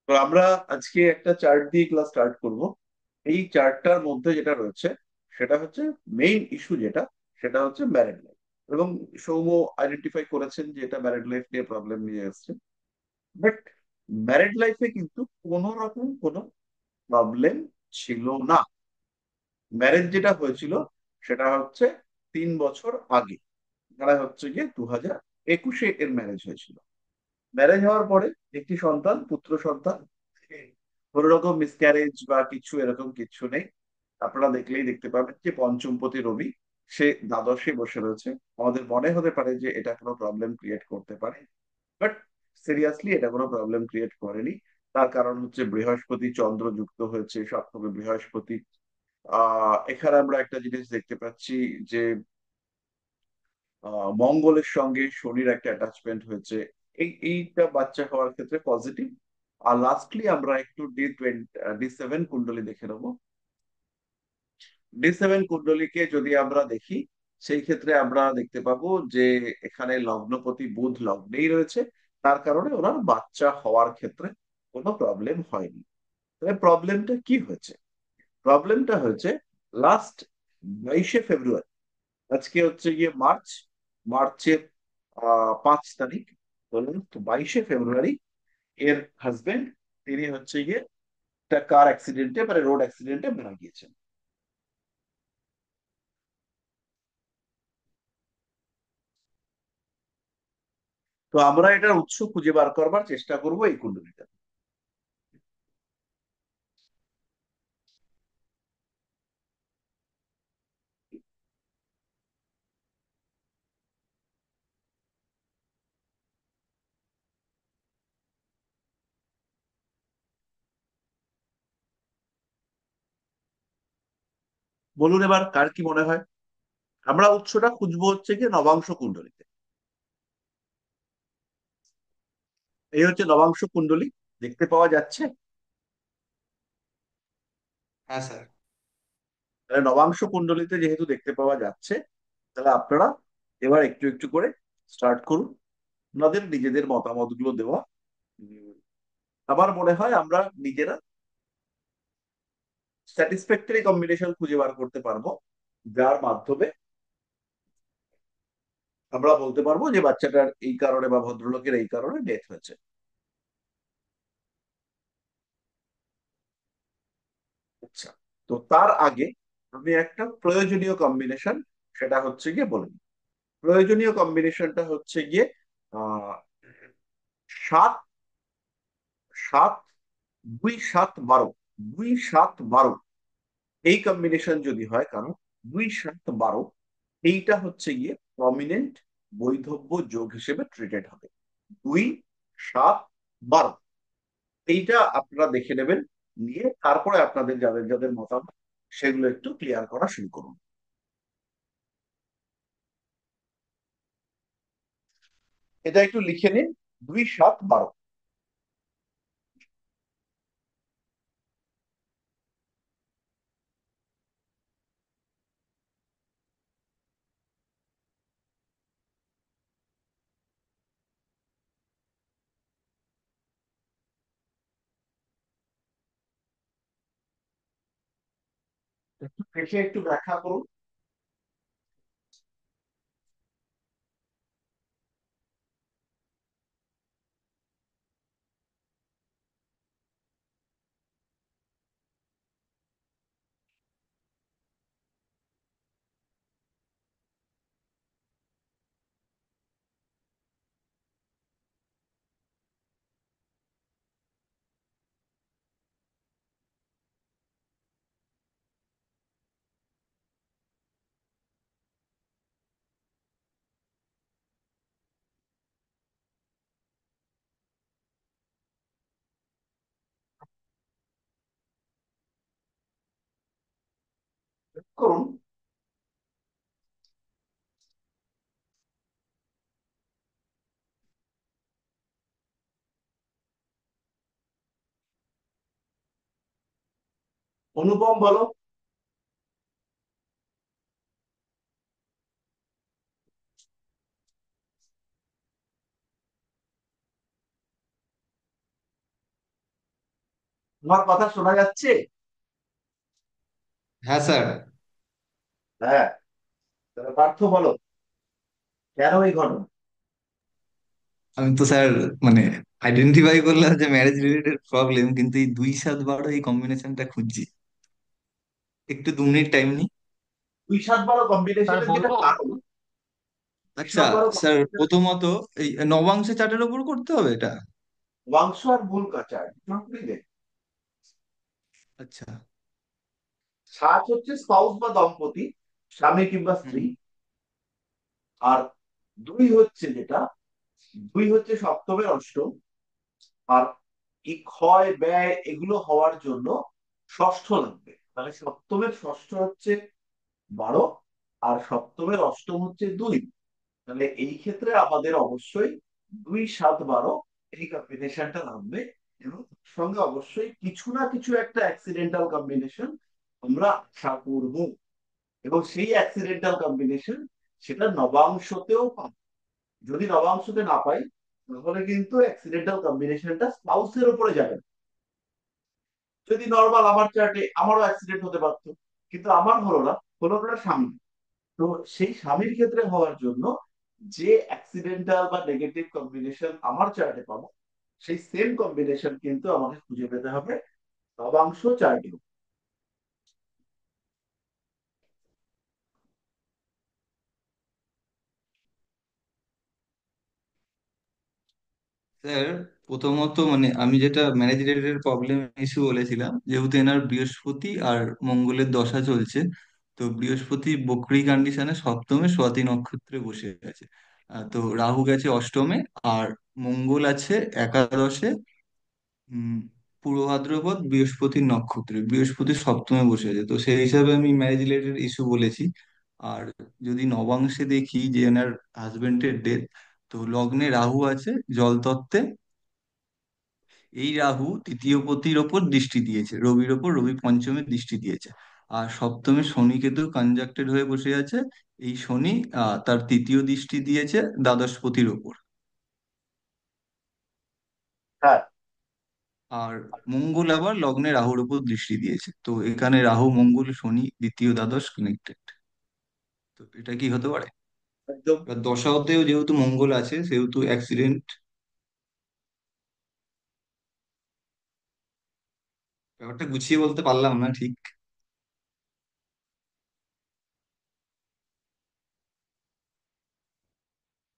তো আমরা আজকে একটা চার্ট দিয়ে ক্লাস স্টার্ট করব। এই চার্টটার মধ্যে যেটা রয়েছে সেটা হচ্ছে মেইন ইস্যু, যেটা সেটা হচ্ছে ম্যারিড লাইফ। এবং সৌম্য আইডেন্টিফাই করেছেন যে এটা ম্যারিড লাইফ নিয়ে প্রবলেম নিয়ে এসছে। বাট ম্যারিড লাইফে কিন্তু কোনো রকম কোনো প্রবলেম ছিল না। ম্যারেজ যেটা হয়েছিল সেটা হচ্ছে 3 বছর আগে, মানে হচ্ছে গিয়ে 2021-এ এর ম্যারেজ হয়েছিল। ম্যারেজ হওয়ার পরে একটি সন্তান, পুত্র সন্তান। কোনো রকম মিসক্যারেজ বা কিছু এরকম কিছু নেই। আপনারা দেখলেই দেখতে পাবেন যে পঞ্চমপতি রবি সে দ্বাদশে বসে রয়েছে। আমাদের মনে হতে পারে যে এটা কোনো প্রবলেম ক্রিয়েট করতে পারে, বাট সিরিয়াসলি এটা কোনো প্রবলেম ক্রিয়েট করেনি। তার কারণ হচ্ছে বৃহস্পতি চন্দ্র যুক্ত হয়েছে, সপ্তমে বৃহস্পতি। এখানে আমরা একটা জিনিস দেখতে পাচ্ছি যে মঙ্গলের সঙ্গে শনির একটা অ্যাটাচমেন্ট হয়েছে। এইটা বাচ্চা হওয়ার ক্ষেত্রে পজিটিভ। আর লাস্টলি আমরা একটু ডি সেভেন কুণ্ডলী দেখে নেবো। ডি সেভেন কুণ্ডলীকে যদি আমরা দেখি, সেই ক্ষেত্রে আমরা দেখতে পাবো যে এখানে লগ্নপতি বুধ লগ্নেই রয়েছে। তার কারণে ওনার বাচ্চা হওয়ার ক্ষেত্রে কোনো প্রবলেম হয়নি। তবে প্রবলেমটা কি হয়েছে? প্রবলেমটা হয়েছে লাস্ট 22শে ফেব্রুয়ারি। আজকে হচ্ছে গিয়ে মার্চের 5 তারিখ। বলুন তো, 22শে ফেব্রুয়ারি এর হাজবেন্ড, তিনি হচ্ছে গিয়ে একটা কার অ্যাক্সিডেন্টে, মানে রোড অ্যাক্সিডেন্টে মারা গিয়েছেন। তো আমরা এটার উৎস খুঁজে বার করবার চেষ্টা করব এই কুণ্ডলীটা। বলুন এবার কার কি মনে হয়? আমরা উৎসটা খুঁজবো হচ্ছে গিয়ে নবাংশ কুণ্ডলীতে। এই হচ্ছে নবাংশ কুণ্ডলী, দেখতে পাওয়া যাচ্ছে। হ্যাঁ স্যার। তাহলে নবাংশ কুণ্ডলীতে যেহেতু দেখতে পাওয়া যাচ্ছে, তাহলে আপনারা এবার একটু একটু করে স্টার্ট করুন আপনাদের নিজেদের মতামত গুলো দেওয়া। উম, আমার মনে হয় আমরা নিজেরা স্যাটিসফ্যাক্টরি কম্বিনেশন খুঁজে বার করতে পারবো, যার মাধ্যমে আমরা বলতে পারবো যে বাচ্চাটার এই কারণে বা ভদ্রলোকের এই কারণে ডেথ হয়েছে। আচ্ছা, তো তার আগে আমি একটা প্রয়োজনীয় কম্বিনেশন, সেটা হচ্ছে গিয়ে বলে দিই। প্রয়োজনীয় কম্বিনেশনটা হচ্ছে গিয়ে আহ 7 7 2 7 12। 2 7 12 এই কম্বিনেশন যদি হয় কারণ, 2 7 12 এইটা হচ্ছে গিয়ে প্রমিনেন্ট বৈধব্য যোগ হিসেবে ট্রিটেড হবে। 2 7 12 এইটা আপনারা দেখে নেবেন, নিয়ে তারপরে আপনাদের যাদের যাদের মতামত সেগুলো একটু ক্লিয়ার করা শুরু করুন। এটা একটু লিখে নিন, 2 7 12। একটু দেখে একটু ব্যাখ্যা করুন। করুন। অনুপম বলো। আমার কথা শোনা যাচ্ছে? হ্যাঁ স্যার। হ্যাঁ। তাহলে পার্থ বলো, কেন এই ঘটনা? আমি তো স্যার মানে আইডেন্টিফাই করলাম যে ম্যারেজ রিলেটেড প্রবলেম, কিন্তু এই 2 7 12 এই কম্বিনেশনটা খুঁজছি। একটু 2 মিনিট টাইম নিই। 2 7 12 স্যার কম্বিনেশনের যেটা বলবো। কারণ, দুই আচ্ছা সাত বারো স্যার, combination এর প্রথমত এই নবাংশ চার্টের উপর করতে হবে এটা। বাংশ আর মূল কাচার দেখ। আচ্ছা। সাত হচ্ছে স্পাউস বা দম্পতি, স্বামী কিংবা হুম। স্ত্রী। আর দুই হচ্ছে যেটা, দুই হচ্ছে সপ্তমের অষ্টম। আর এই ক্ষয় ব্যয় এগুলো হওয়ার জন্য ষষ্ঠ লাগবে, তাহলে সপ্তমের ষষ্ঠ হচ্ছে 12, আর সপ্তমের অষ্টম হচ্ছে 2। তাহলে এই ক্ষেত্রে আমাদের অবশ্যই 2 7 12 এই কম্বিনেশনটা লাগবে। এবং তার সঙ্গে অবশ্যই কিছু না কিছু একটা অ্যাক্সিডেন্টাল কম্বিনেশন আমরা আশা করব। এবং সেই অ্যাক্সিডেন্টাল কম্বিনেশন সেটা নবাংশতেও পাবো। যদি নবাংশতে না পাই, তাহলে কিন্তু অ্যাক্সিডেন্টাল কম্বিনেশনটা স্পাউসের উপরে যাবে না। যদি নর্মাল আমার চার্টে আমারও অ্যাক্সিডেন্ট হতে পারতো, কিন্তু আমার হলো না, হলো না স্বামী। তো সেই স্বামীর ক্ষেত্রে হওয়ার জন্য যে অ্যাক্সিডেন্টাল বা নেগেটিভ কম্বিনেশন আমার চার্টে পাবো, সেই সেম কম্বিনেশন কিন্তু আমাকে খুঁজে পেতে হবে নবাংশ চার্টেও। স্যার প্রথমত মানে আমি যেটা ম্যারেজ রিলেটেড প্রবলেম ইস্যু বলেছিলাম, যেহেতু এনার বৃহস্পতি আর মঙ্গলের দশা চলছে, তো বৃহস্পতি বক্রী কন্ডিশনে সপ্তমে স্বাতী নক্ষত্রে বসে আছে। তো রাহু গেছে অষ্টমে, আর মঙ্গল আছে একাদশে। উম পূর্ব ভাদ্রপদ বৃহস্পতির নক্ষত্রে, বৃহস্পতি সপ্তমে বসে আছে, তো সেই হিসাবে আমি ম্যারেজ রিলেটেড ইস্যু বলেছি। আর যদি নবাংশে দেখি যে এনার হাজবেন্ডের ডেথ, তো লগ্নে রাহু আছে জলতত্ত্বে। এই রাহু তৃতীয় পতির ওপর দৃষ্টি দিয়েছে, রবির ওপর, রবি পঞ্চমে দৃষ্টি দিয়েছে। আর সপ্তমে শনি কেতু কনজাক্টেড হয়ে বসে আছে। এই শনি তার তৃতীয় দৃষ্টি দিয়েছে দ্বাদশপতির ওপর। হ্যাঁ, আর মঙ্গল আবার লগ্নে রাহুর উপর দৃষ্টি দিয়েছে, তো এখানে রাহু মঙ্গল শনি দ্বিতীয় দ্বাদশ কানেক্টেড। তো এটা কি হতে পারে? একদম। এবার দশাতেও যেহেতু মঙ্গল আছে সেহেতু অ্যাক্সিডেন্ট। ব্যাপারটা গুছিয়ে বলতে পারলাম না ঠিক।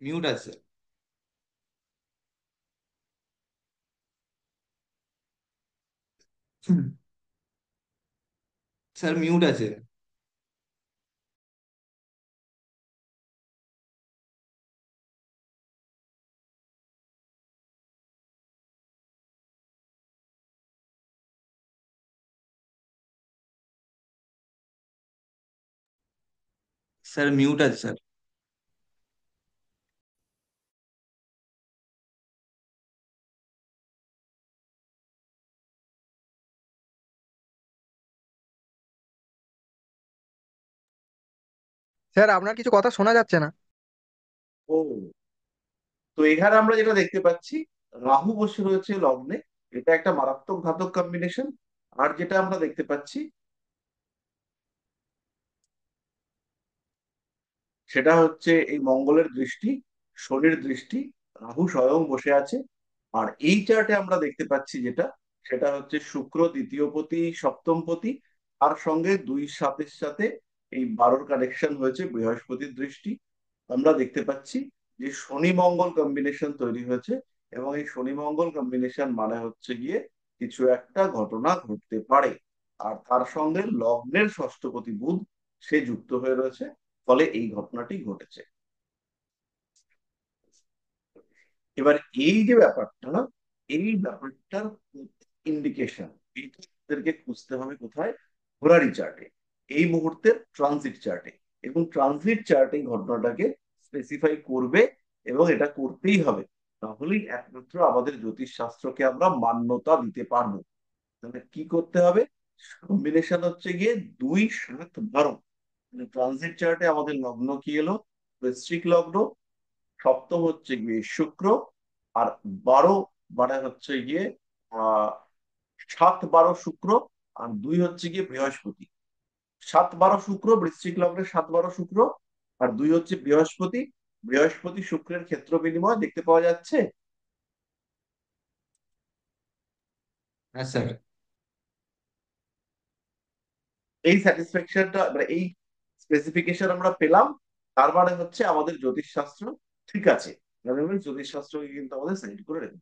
মিউট আছে। হুম। স্যার মিউট আছে। স্যার মিউট আছে স্যার। স্যার আপনার কিছু কথা শোনা যাচ্ছে না। ও, তো এখানে আমরা যেটা দেখতে পাচ্ছি, রাহু বসে রয়েছে লগ্নে, এটা একটা মারাত্মক ঘাতক কম্বিনেশন। আর যেটা আমরা দেখতে পাচ্ছি সেটা হচ্ছে এই মঙ্গলের দৃষ্টি, শনির দৃষ্টি, রাহু স্বয়ং বসে আছে। আর এই চার্টে আমরা দেখতে পাচ্ছি যেটা, সেটা হচ্ছে শুক্র দ্বিতীয় পতি সপ্তম পতি, আর সঙ্গে 2 7-এর সাথে এই 12-র কানেকশন হয়েছে বৃহস্পতির দৃষ্টি। আমরা দেখতে পাচ্ছি যে শনি মঙ্গল কম্বিনেশন তৈরি হয়েছে। এবং এই শনি মঙ্গল কম্বিনেশন মানে হচ্ছে গিয়ে কিছু একটা ঘটনা ঘটতে পারে। আর তার সঙ্গে লগ্নের ষষ্ঠপতি বুধ, সে যুক্ত হয়ে রয়েছে, ফলে এই ঘটনাটি ঘটেছে। এবার এই যে ব্যাপারটা, এই ব্যাপারটার ইন্ডিকেশন এইটাকে খুঁজতে হবে কোথায়? ঘোরারি চার্টে, এই মুহূর্তের ট্রানজিট চার্টে। এবং ট্রানজিট চার্টে এই ঘটনাটাকে স্পেসিফাই করবে, এবং এটা করতেই হবে। তাহলেই একমাত্র আমাদের জ্যোতিষ শাস্ত্রকে আমরা মান্যতা দিতে পারবো। তাহলে কি করতে হবে? কম্বিনেশন হচ্ছে গিয়ে 2 7 12। ট্রানজিট চার্টে আমাদের লগ্ন কি এলো? বৃশ্চিক লগ্ন। সপ্তম হচ্ছে গিয়ে শুক্র। আর 12 মানে হচ্ছে গিয়ে আহ 7 12 শুক্র, আর 2 হচ্ছে গিয়ে বৃহস্পতি। 7 12 শুক্র, বৃশ্চিক লগ্নে 7 12 শুক্র, আর 2 হচ্ছে বৃহস্পতি। বৃহস্পতি শুক্রের ক্ষেত্র বিনিময় দেখতে পাওয়া যাচ্ছে। হ্যাঁ স্যার। এই স্যাটিসফ্যাকশনটা মানে এই স্পেসিফিকেশন আমরা পেলাম, তার মানে হচ্ছে আমাদের জ্যোতিষশাস্ত্র ঠিক আছে। মানে আমরা জ্যোতিষশাস্ত্রকে কিন্তু আমাদের সাইড করে নেব।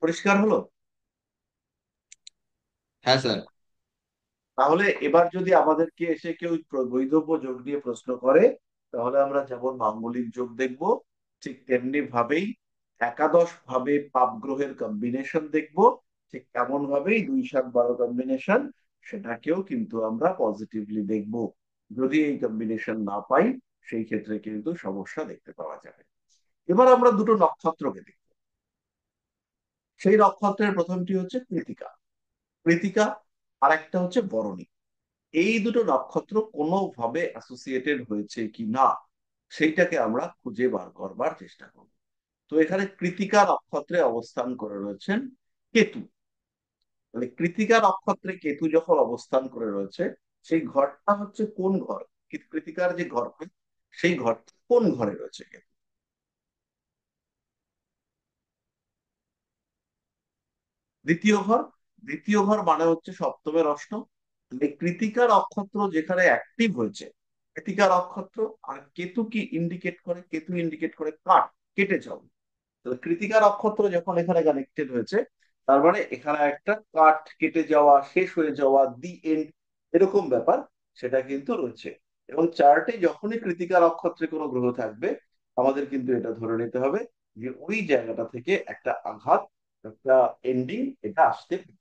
পরিষ্কার হলো? হ্যাঁ স্যার। তাহলে এবার যদি আমাদেরকে এসে কেউ বৈধব্য যোগ নিয়ে প্রশ্ন করে, তাহলে আমরা যেমন মাঙ্গলিক যোগ দেখব, ঠিক তেমনি ভাবেই একাদশ ভাবে পাপ গ্রহের কম্বিনেশন দেখব। ঠিক তেমন ভাবেই 2 7 12 কম্বিনেশন, সেটাকেও কিন্তু আমরা পজিটিভলি দেখব। যদি এই কম্বিনেশন না পাই, সেই ক্ষেত্রে কিন্তু সমস্যা দেখতে পাওয়া যাবে। এবার আমরা দুটো নক্ষত্রকে দেখব। সেই নক্ষত্রের প্রথমটি হচ্ছে কৃতিকা। কৃতিকা, আর একটা হচ্ছে বরণী। এই দুটো নক্ষত্র কোনোভাবে অ্যাসোসিয়েটেড হয়েছে কি না, সেইটাকে আমরা খুঁজে বার করবার চেষ্টা করব। তো এখানে কৃতিকা নক্ষত্রে অবস্থান করে রয়েছেন কেতু। মানে কৃতিকা নক্ষত্রে কেতু যখন অবস্থান করে রয়েছে, সেই ঘরটা হচ্ছে কোন ঘর? কৃতিকার যে ঘর, সেই ঘরটা কোন ঘরে রয়েছে কেতু? দ্বিতীয় ঘর। দ্বিতীয় ঘর মানে হচ্ছে সপ্তমের অষ্টম। এই কৃতিকা নক্ষত্র যেখানে অ্যাক্টিভ হয়েছে, কৃতিকা নক্ষত্র, আর কেতু কি ইন্ডিকেট করে? কেতু ইন্ডিকেট করে কাঠ, কেটে যাওয়া। তো কৃতিকা নক্ষত্র যখন এখানে কানেক্টেড হয়েছে, তার মানে এখানে একটা কাঠ কেটে যাওয়া, শেষ হয়ে যাওয়া, দি এন্ড, এরকম ব্যাপার সেটা কিন্তু রয়েছে। এবং চার্টে যখনই কৃতিকা নক্ষত্রে কোনো গ্রহ থাকবে, আমাদের কিন্তু এটা ধরে নিতে হবে যে ওই জায়গাটা থেকে একটা আঘাত, একটা এন্ডিং এটা আসতে পারে।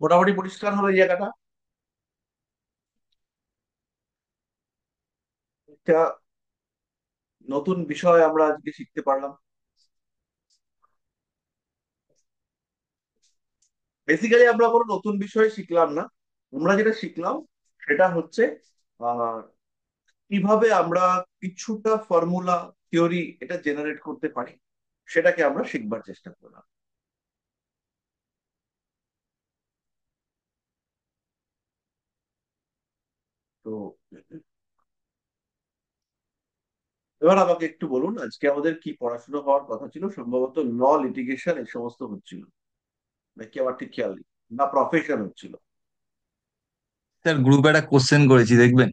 মোটামুটি পরিষ্কার হলো এই জায়গাটা। একটা নতুন বিষয় আমরা আজকে শিখতে পারলাম। বেসিক্যালি আমরা কোনো নতুন বিষয় শিখলাম না। আমরা যেটা শিখলাম সেটা হচ্ছে আহ কিভাবে আমরা কিছুটা ফর্মুলা, থিওরি এটা জেনারেট করতে পারি, সেটাকে আমরা শিখবার চেষ্টা করলাম। তো এবার আমাকে একটু বলুন, আজকে আমাদের কি পড়াশোনা হওয়ার কথা ছিল? সম্ভবত ল, লিটিগেশন এই সমস্ত হচ্ছিল নাকি? আমার ঠিক খেয়াল নেই। না প্রফেশন হচ্ছিল? স্যার গ্রুপে একটা কোশ্চেন করেছি, দেখবেন?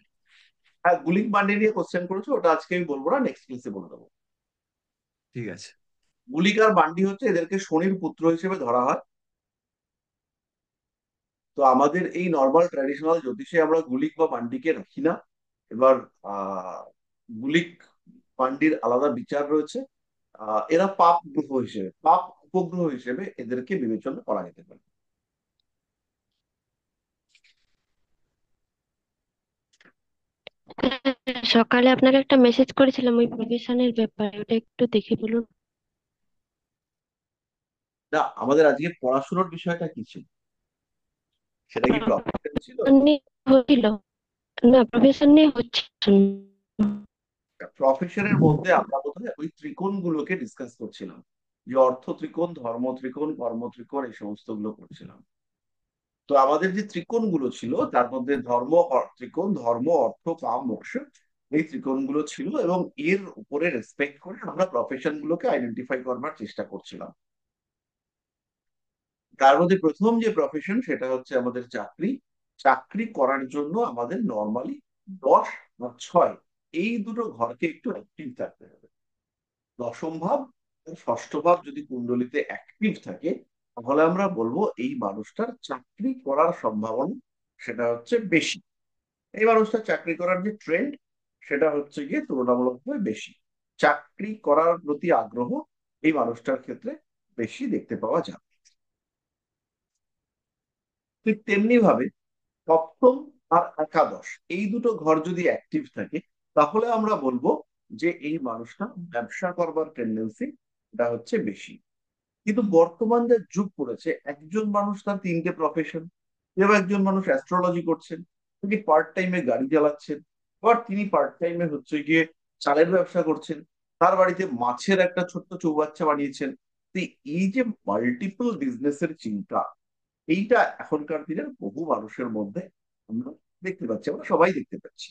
হ্যাঁ, গুলিক বান্ডি নিয়ে কোশ্চেন করেছো, ওটা আজকে আমি বলবো না, নেক্সট ক্লাসে বলে দেবো। ঠিক আছে। গুলিক আর বান্ডি হচ্ছে, এদেরকে শনির পুত্র হিসেবে ধরা হয়। তো আমাদের এই নর্মাল ট্র্যাডিশনাল জ্যোতিষে আমরা গুলিক বা পান্ডিকে রাখি না। এবার আহ গুলিক পান্ডির আলাদা বিচার রয়েছে। এরা পাপ গ্রহ হিসেবে, পাপ উপগ্রহ হিসেবে এদেরকে বিবেচনা করা যেতে পারে। সকালে আপনাকে একটা মেসেজ করেছিলাম ওই প্রফেশনের ব্যাপারে, ওটা একটু দেখে বলুন। না, আমাদের আজকে পড়াশোনার বিষয়টা কি ছিল? সেটা কি প্রফেশন ছিল? প্রফেশন নিয়ে হচ্ছিল, না প্রফেশন নিয়ে হচ্ছিল। প্রফেশনের মধ্যে আমরা বোধহয় ওই ত্রিকোণ গুলোকে ডিসকাস করছিলাম, যে অর্থ ত্রিকোণ, ধর্ম ত্রিকোণ, কর্ম ত্রিকোণ, এই সমস্ত গুলো করছিলাম। তো আমাদের যে ত্রিকোণ গুলো ছিল তার মধ্যে ত্রিকোণ, ধর্ম, অর্থ, কাম, মোক্ষ, এই ত্রিকোণ গুলো ছিল, এবং এর উপরে রেসপেক্ট করে আমরা প্রফেশন গুলোকে আইডেন্টিফাই করবার চেষ্টা করছিলাম। তার মধ্যে প্রথম যে প্রফেশন সেটা হচ্ছে আমাদের চাকরি। চাকরি করার জন্য আমাদের নর্মালি 10 বা 6, এই দুটো ঘরকে একটু অ্যাক্টিভ থাকতে হবে। দশম ভাব আর ষষ্ঠ ভাব যদি কুণ্ডলিতে অ্যাক্টিভ থাকে, তাহলে আমরা বলবো এই মানুষটার চাকরি করার সম্ভাবনা সেটা হচ্ছে বেশি। এই মানুষটার চাকরি করার যে ট্রেন্ড, সেটা হচ্ছে গিয়ে তুলনামূলকভাবে বেশি। চাকরি করার প্রতি আগ্রহ এই মানুষটার ক্ষেত্রে বেশি দেখতে পাওয়া যায়। ঠিক তেমনি ভাবে সপ্তম আর একাদশ এই দুটো ঘর যদি অ্যাক্টিভ থাকে, তাহলে আমরা বলবো যে এই মানুষটা ব্যবসা করবার টেন্ডেন্সি এটা হচ্ছে বেশি। কিন্তু বর্তমান যে যুগ পড়েছে, একজন মানুষ তার তিনটে প্রফেশন। কেউ একজন মানুষ অ্যাস্ট্রোলজি করছেন, তিনি পার্ট টাইমে গাড়ি চালাচ্ছেন, আবার তিনি পার্ট টাইমে হচ্ছে গিয়ে চালের ব্যবসা করছেন, তার বাড়িতে মাছের একটা ছোট্ট চৌবাচ্চা বানিয়েছেন। তো এই যে মাল্টিপল বিজনেসের চিন্তা, এইটা এখনকার দিনের বহু মানুষের মধ্যে আমরা দেখতে পাচ্ছি, আমরা সবাই দেখতে পাচ্ছি।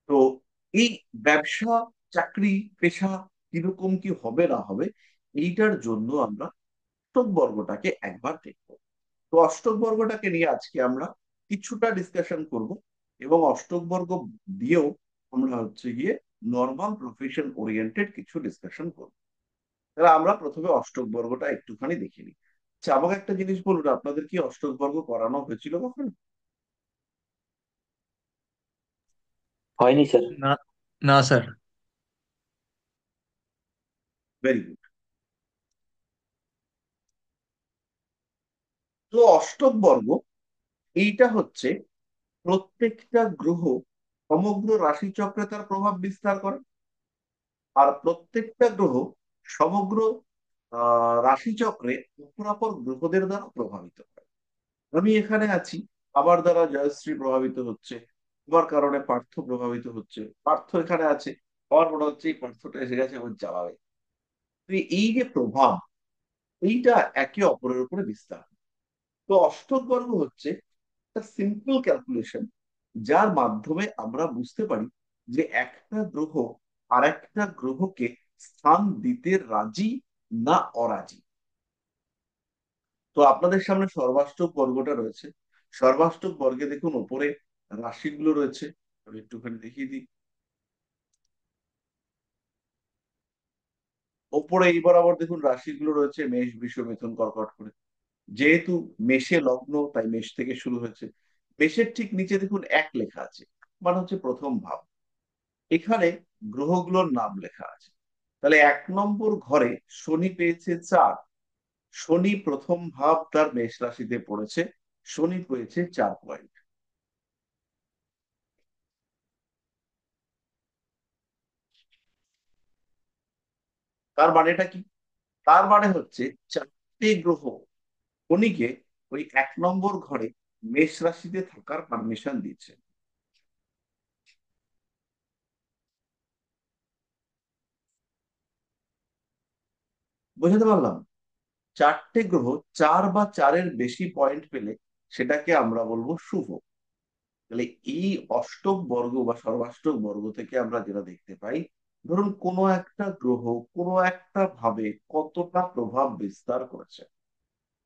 তো এই ব্যবসা, চাকরি, পেশা কিরকম কি হবে না হবে, এইটার জন্য আমরা অষ্টক বর্গটাকে একবার দেখবো। তো অষ্টক বর্গটাকে নিয়ে আজকে আমরা কিছুটা ডিসকাশন করব, এবং অষ্টক বর্গ দিয়েও আমরা হচ্ছে গিয়ে নর্মাল প্রফেশন ওরিয়েন্টেড কিছু ডিসকাশন করবো। তাহলে আমরা প্রথমে অষ্টক বর্গটা একটুখানি দেখে নিই। আচ্ছা, আমাকে একটা জিনিস বলুন, আপনাদের কি অষ্টক বর্গ করানো হয়েছিল কখনো? হয়নি স্যার। না, না স্যার। Very good. তো অষ্টক বর্গ এইটা হচ্ছে প্রত্যেকটা গ্রহ সমগ্র রাশিচক্রে তার প্রভাব বিস্তার করে, আর প্রত্যেকটা গ্রহ সমগ্র রাশিচক্রে অপরাপর গ্রহদের দ্বারা প্রভাবিত হয়। আমি এখানে আছি, আমার দ্বারা জয়শ্রী প্রভাবিত হচ্ছে, আমার কারণে পার্থ প্রভাবিত হচ্ছে, পার্থ এখানে আছে, আমার মনে হচ্ছে এই পার্থটা এসে গেছে আমার জ্বালাবে। তো এই যে প্রভাব, এইটা একে অপরের উপরে বিস্তার। তো অষ্টক বর্গ হচ্ছে একটা সিম্পল ক্যালকুলেশন, যার মাধ্যমে আমরা বুঝতে পারি যে একটা গ্রহ আর একটা গ্রহকে স্থান দিতে রাজি না অরাজি। তো আপনাদের সামনে সর্বাষ্টক বর্গটা রয়েছে। সর্বাষ্টক বর্গে দেখুন ওপরে রাশিগুলো রয়েছে, আমি একটুখানি দেখিয়ে দিই। ওপরে এই বরাবর দেখুন রাশিগুলো রয়েছে মেষ, বৃষ, মিথুন, কর্কট করে। যেহেতু মেষে লগ্ন, তাই মেষ থেকে শুরু হয়েছে। মেষের ঠিক নিচে দেখুন এক লেখা আছে, মানে হচ্ছে প্রথম ভাব। এখানে গ্রহগুলোর নাম লেখা আছে। তাহলে 1 নম্বর ঘরে শনি পেয়েছে 4। শনি প্রথম ভাব তার মেষ রাশিতে পড়েছে, শনি পেয়েছে 4 পয়েন্ট। তার মানেটা কি? তার মানে হচ্ছে 4টে গ্রহ শনিকে ওই 1 নম্বর ঘরে মেষ রাশিতে থাকার পারমিশন দিচ্ছে। বুঝতে পারলাম? 4টে গ্রহ 4 বা 4-এর বেশি পয়েন্ট পেলে সেটাকে আমরা বলবো শুভ। তাহলে এই অষ্টক বর্গ বা সর্বাষ্টক বর্গ থেকে আমরা যেটা দেখতে পাই, ধরুন কোনো একটা গ্রহ কোনো একটা ভাবে কতটা প্রভাব বিস্তার করেছে,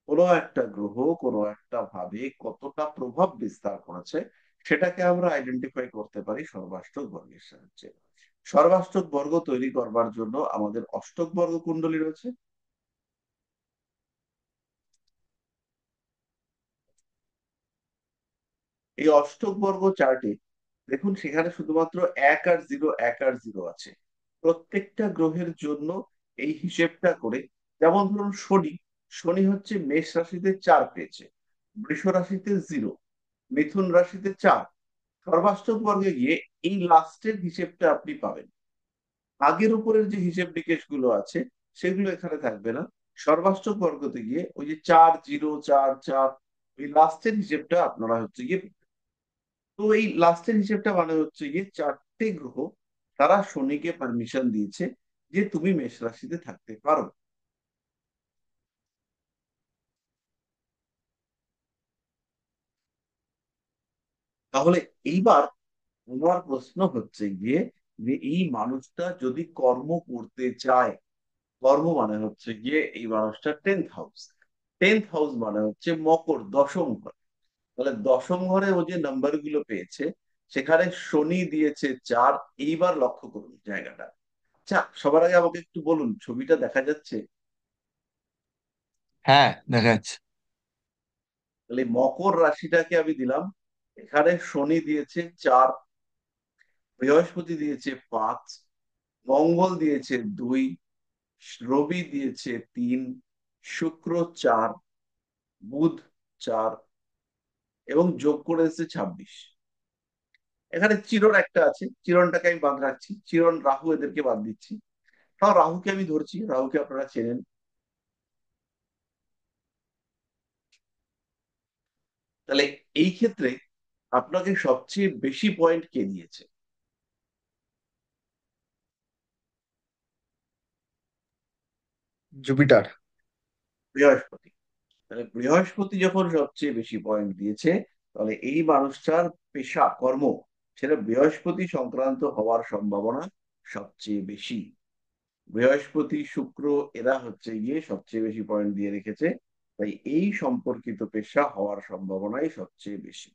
কোনো একটা গ্রহ কোনো একটা ভাবে কতটা প্রভাব বিস্তার করেছে, সেটাকে আমরা আইডেন্টিফাই করতে পারি সর্বাষ্টক বর্গের সাহায্যে। সর্বাষ্টক বর্গ তৈরি করবার জন্য আমাদের অষ্টক বর্গ কুণ্ডলী রয়েছে। এই অষ্টক বর্গ চার্টে দেখুন সেখানে শুধুমাত্র 1 আর 0, 1 আর 0 আছে। প্রত্যেকটা গ্রহের জন্য এই হিসেবটা করে, যেমন ধরুন শনি, শনি হচ্ছে মেষ রাশিতে 4 পেয়েছে, বৃষ রাশিতে 0, মিথুন রাশিতে 4। সর্বাষ্টক বর্গে গিয়ে এই লাস্টের হিসেবটা আপনি পাবেন। আগের উপরের যে হিসেব নিকেশ গুলো আছে সেগুলো এখানে থাকবে না। সর্বাষ্টক বর্গতে গিয়ে ওই যে 4, 0, 4, 4, ওই লাস্টের হিসেবটা আপনারা হচ্ছে গিয়ে। তো এই লাস্টের হিসেবটা মানে হচ্ছে গিয়ে 4টে গ্রহ তারা শনিকে পারমিশন দিয়েছে যে তুমি মেষ রাশিতে থাকতে পারো। তাহলে এইবার আমার প্রশ্ন হচ্ছে গিয়ে যে এই মানুষটা যদি কর্ম করতে চায়, কর্ম মানে হচ্ছে গিয়ে এই মানুষটা 10th হাউস। 10th হাউস মানে হচ্ছে মকর, দশম ঘর। তাহলে দশম ঘরে ও যে নাম্বার গুলো পেয়েছে, সেখানে শনি দিয়েছে 4। এইবার লক্ষ্য করুন জায়গাটা। আচ্ছা, সবার আগে আমাকে একটু বলুন, ছবিটা দেখা যাচ্ছে? হ্যাঁ, দেখা যাচ্ছে। তাহলে মকর রাশিটাকে আমি দিলাম, এখানে শনি দিয়েছে 4, বৃহস্পতি দিয়েছে 5, মঙ্গল দিয়েছে 2, রবি দিয়েছে 3, শুক্র 4, বুধ 4, এবং যোগ করে এসেছে 26। এখানে চিরন একটা আছে, চিরনটাকে আমি বাদ রাখছি, চিরন রাহু এদেরকে বাদ দিচ্ছি। তাও রাহুকে আমি ধরছি, রাহুকে আপনারা চেনেন। তাহলে এই ক্ষেত্রে আপনাকে সবচেয়ে বেশি পয়েন্ট কে দিয়েছে? জুপিটার। বৃহস্পতি। তাহলে বৃহস্পতি যখন সবচেয়ে বেশি পয়েন্ট দিয়েছে, তাহলে এই মানুষটার পেশা কর্ম সেটা বৃহস্পতি সংক্রান্ত হওয়ার সম্ভাবনা সবচেয়ে বেশি। বৃহস্পতি শুক্র এরা হচ্ছে গিয়ে সবচেয়ে বেশি পয়েন্ট দিয়ে রেখেছে, তাই এই সম্পর্কিত পেশা হওয়ার সম্ভাবনাই সবচেয়ে বেশি।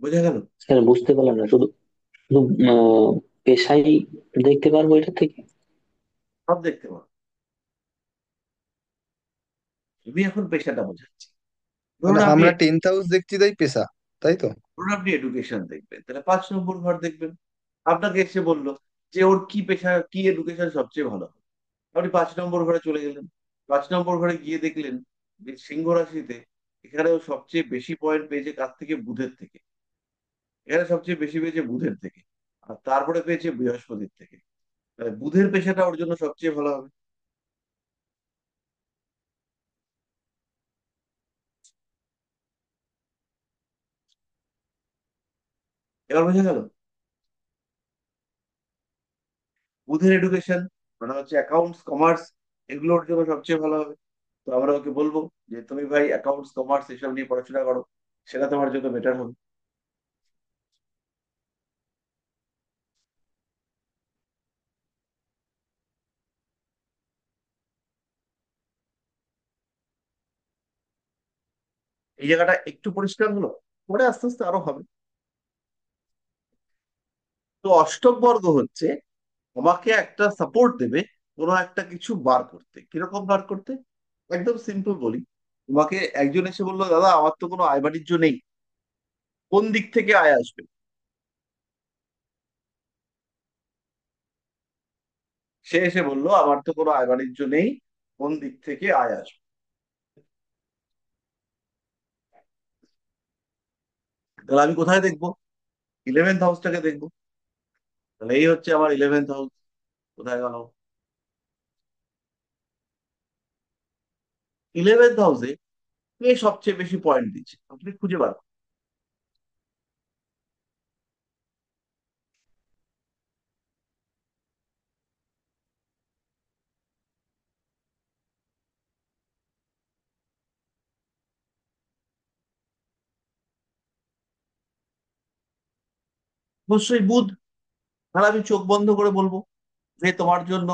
বোঝা গেল? স্যার বুঝতে পারলাম না, শুধু শুধু আহ, পেশাই দেখতে পারবো এটা থেকে? সব দেখতে পাবো। আমি এখন পেশাটা বোঝাচ্ছি। ধরুন মানে আপনি আমরা 10th হাউস দেখছি তাই পেশা, তাই তো? ধরুন আপনি এডুকেশন দেখবেন, তাহলে 5 নম্বর ঘর দেখবেন। আপনাকে এসে বললো যে ওর কি পেশা, কি এডুকেশন সবচেয়ে ভালো হবে। আপনি 5 নম্বর ঘরে চলে গেলেন। 5 নম্বর ঘরে গিয়ে দেখলেন যে সিংহ রাশিতে এখানে ও সবচেয়ে বেশি পয়েন্ট পেয়েছে কার থেকে? বুধের থেকে। এখানে সবচেয়ে বেশি পেয়েছে বুধের থেকে, আর তারপরে পেয়েছে বৃহস্পতির থেকে। তাহলে বুধের পেশাটা ওর জন্য সবচেয়ে ভালো হবে। এবার বোঝা গেল? বুধের এডুকেশন মানে হচ্ছে অ্যাকাউন্টস, কমার্স, এগুলোর জন্য সবচেয়ে ভালো হবে। তো আমরা ওকে বলবো যে তুমি ভাই অ্যাকাউন্টস, কমার্স এসব নিয়ে পড়াশোনা করো, সেটা তোমার জন্য বেটার হবে। এই জায়গাটা একটু পরিষ্কার হলো, পরে আস্তে আস্তে আরো হবে। তো অষ্টক বর্গ হচ্ছে তোমাকে একটা সাপোর্ট দেবে কোনো একটা কিছু বার করতে। কিরকম বার করতে? একদম সিম্পল বলি, তোমাকে একজন এসে বললো দাদা আমার তো কোনো আয় বাণিজ্য নেই, কোন দিক থেকে আয় আসবে? সে এসে বললো আমার তো কোনো আয় বাণিজ্য নেই, কোন দিক থেকে আয় আসবে? তাহলে আমি কোথায় দেখবো? 11th হাউসটাকে দেখবো। তাহলে এই হচ্ছে আমার 11th হাউস। কোথায় গেল? 11th হাউসে কে সবচেয়ে বেশি পয়েন্ট দিচ্ছে আপনি খুঁজে বার করুন। অবশ্যই বুধ। তাহলে আমি চোখ বন্ধ করে বলবো যে তোমার জন্য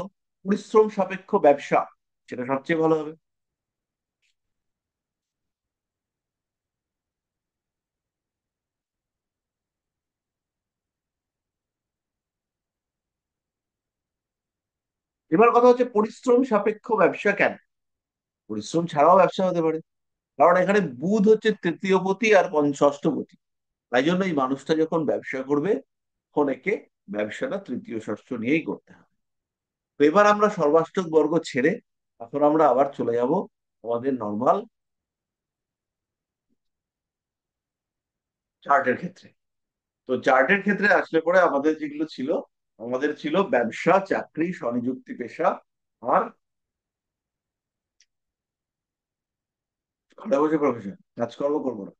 পরিশ্রম সাপেক্ষ ব্যবসা সেটা সবচেয়ে ভালো হবে। এবার কথা হচ্ছে পরিশ্রম সাপেক্ষ ব্যবসা কেন? পরিশ্রম ছাড়াও ব্যবসা হতে পারে, কারণ এখানে বুধ হচ্ছে তৃতীয়পতি আর ষষ্ঠপতি। তাই জন্য এই মানুষটা যখন ব্যবসা করবে তখন একে ব্যবসাটা তৃতীয় ষষ্ঠ নিয়েই করতে হবে। তো এবার আমরা সর্বাষ্টক বর্গ ছেড়ে এখন আমরা আবার চলে যাব আমাদের নর্মাল চার্টের ক্ষেত্রে। তো চার্টের ক্ষেত্রে আসলে পরে আমাদের যেগুলো ছিল, আমাদের ছিল ব্যবসা, চাকরি, স্বনিযুক্তি পেশা, আর ঘরে বসে প্রফেশন, কাজকর্ম করবো না।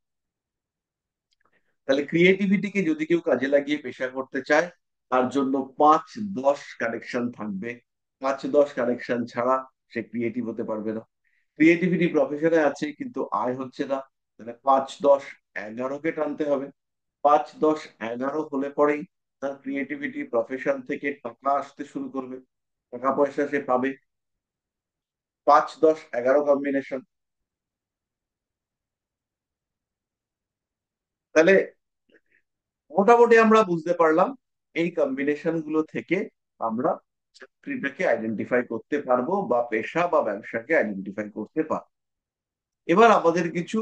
তাহলে ক্রিয়েটিভিটিকে যদি কেউ কাজে লাগিয়ে পেশা করতে চায়, তার জন্য 5-10 কানেকশন থাকবে। 5-10 কানেকশন ছাড়া সে ক্রিয়েটিভ হতে পারবে না। ক্রিয়েটিভিটি প্রফেশনে আছে কিন্তু আয় হচ্ছে না, তাহলে 5-10-11কে টানতে হবে। 5-10-11 হলে পরেই তার ক্রিয়েটিভিটি প্রফেশন থেকে টাকা আসতে শুরু করবে, টাকা পয়সা সে পাবে। 5-10-11 কম্বিনেশন। তাহলে মোটামুটি আমরা বুঝতে পারলাম এই কম্বিনেশন গুলো থেকে আমরা চাকরিটাকে আইডেন্টিফাই করতে পারবো বা পেশা বা ব্যবসাকে আইডেন্টিফাই করতে পারবো। এবার আমাদের কিছু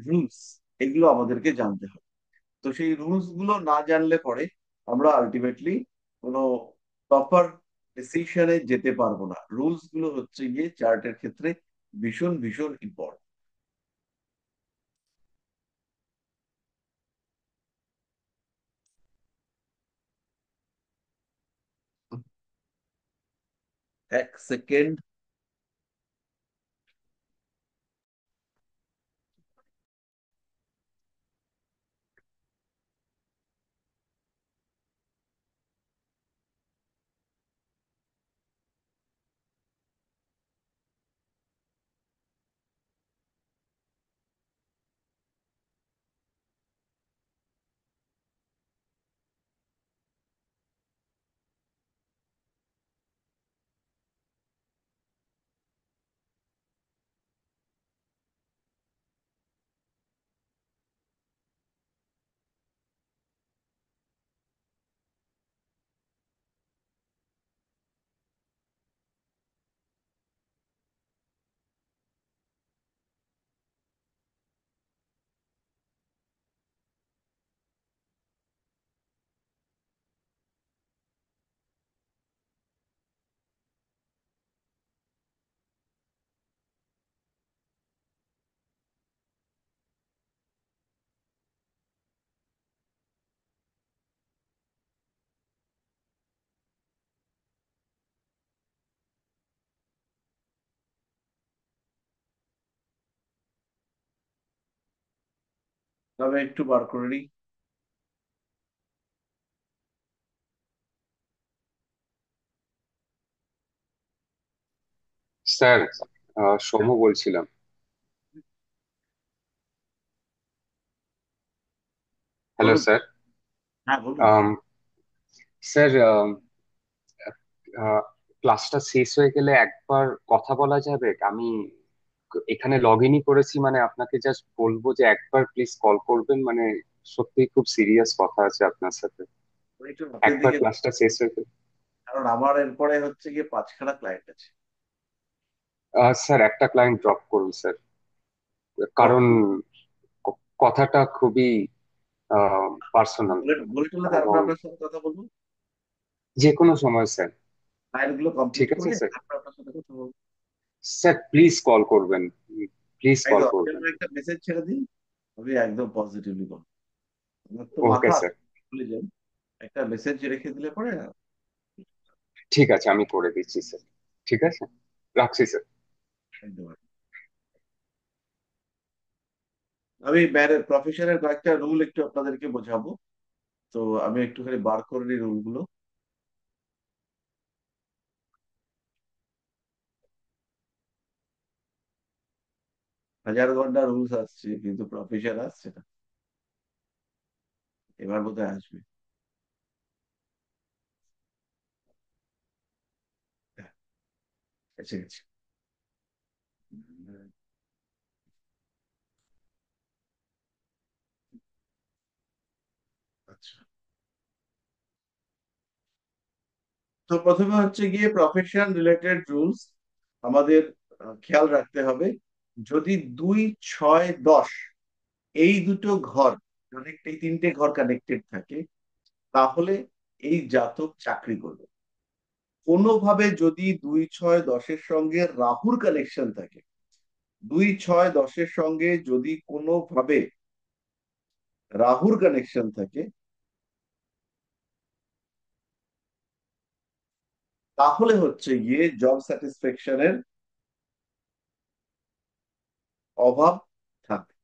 রুলস, এগুলো আমাদেরকে জানতে হবে। তো সেই রুলস গুলো না জানলে পরে আমরা আলটিমেটলি কোনো প্রপার ডিসিশনে যেতে পারবো না। রুলস গুলো হচ্ছে গিয়ে চার্টের ক্ষেত্রে ভীষণ ভীষণ ইম্পর্টেন্ট। এক সেকেন্ড। তবে একটু বার করে নিই। স্যার, সৌম্য বলছিলাম। হ্যালো বলুন। স্যার। হ্যাঁ বলুন। আম, স্যার, ক্লাসটা শেষ হয়ে গেলে একবার কথা বলা যাবে? আমি এখানে লগ ইনই করেছি, মানে আপনাকে জাস্ট বলবো যে একবার প্লিজ কল করবেন, মানে সত্যি খুব সিরিয়াস কথা আছে আপনার সাথে। আমি একটু রাতের একবার দিকে, ক্লাসটা শেষ হয়ে গেলে। কারণ আমার এরপরে হচ্ছে গিয়ে 5খানা ক্লায়েন্ট আছে। স্যার, একটা ক্লায়েন্ট ড্রপ করুন স্যার, Drop কারণ করুন। কথাটা খুবই পার্সোনাল। বলে বলে টলে তারপর এবং আপনার সাথে কথা বলবো। যে কোনো সময় স্যার। ক্লায়েন্ট গুলো ঠিক কমপ্লিট আছে করে স্যার। তারপর আপনার সাথে কথা বলবো। স্যার প্লিজ কল করবেন, প্লিজ কল একদম, আপনি করবেন। আমাকে একটা মেসেজ ছেড়ে দিন, আমি একদম পজিটিভলি বলবো। আমার তো ওকে মাথা স্যার। ভুলে যাই, একটা মেসেজ রেখে দিলে পরে। ঠিক আছে, আমি করে দিচ্ছি স্যার। ঠিক আছে, রাখছি স্যার। একদম। আমি প্রফেশনের কয়েকটা রুল একটু আপনাদেরকে বোঝাবো। তো আমি একটুখানি বার করে নিই রুল গুলো। 1000 ঘন্টা রুলস আসছে কিন্তু প্রফেশন আসছে না। এবার বোধহয় আসবে। হ্যাঁ, এসে গেছে। আচ্ছা, তো প্রথমে হচ্ছে গিয়ে প্রফেশন রিলেটেড রুলস আমাদের খেয়াল রাখতে হবে। যদি 2, 6, 10 এই দুটো ঘর, এই 3টে ঘর কানেক্টেড থাকে, তাহলে এই জাতক চাকরি করবে। কোনোভাবে যদি 2, 6, 10-এর সঙ্গে রাহুর কানেকশন থাকে, 2, 6, 10-এর সঙ্গে যদি কোনোভাবে রাহুর কানেকশন থাকে, তাহলে হচ্ছে গিয়ে জব স্যাটিসফ্যাকশনের অভাব থাকে।